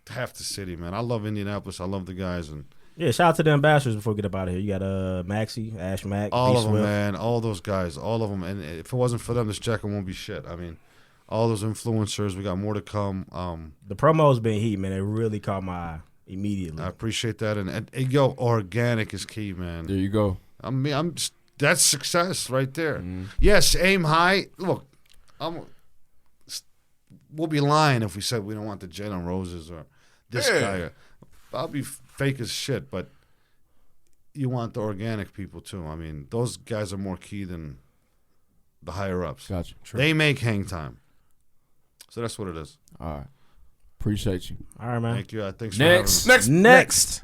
Speaker 1: half the city, man. I love Indianapolis. I love the guys. And
Speaker 3: yeah, shout out to the ambassadors before we get up out of here. You got Maxie, Ash Mack,
Speaker 1: all of them, man. All those guys, all of them. And if it wasn't for them, this jacket won't be shit. I mean, all those influencers. We got more to come. The
Speaker 3: promo's been heat, man. It really caught my eye immediately.
Speaker 1: I appreciate that. And yo, organic is key, man.
Speaker 2: There you go.
Speaker 1: I mean, that's success right there. Mm. Yes, aim high. Look, we'll be lying if we said we don't want the Jalen Roses or this guy. I'll be fake as shit, but you want the organic people too. I mean, those guys are more key than the higher ups.
Speaker 2: Gotcha. True.
Speaker 1: They make Hang Time. So that's what it is.
Speaker 2: All right. Appreciate you.
Speaker 3: All right, man.
Speaker 1: Thank you. Thanks for having me.
Speaker 3: Next.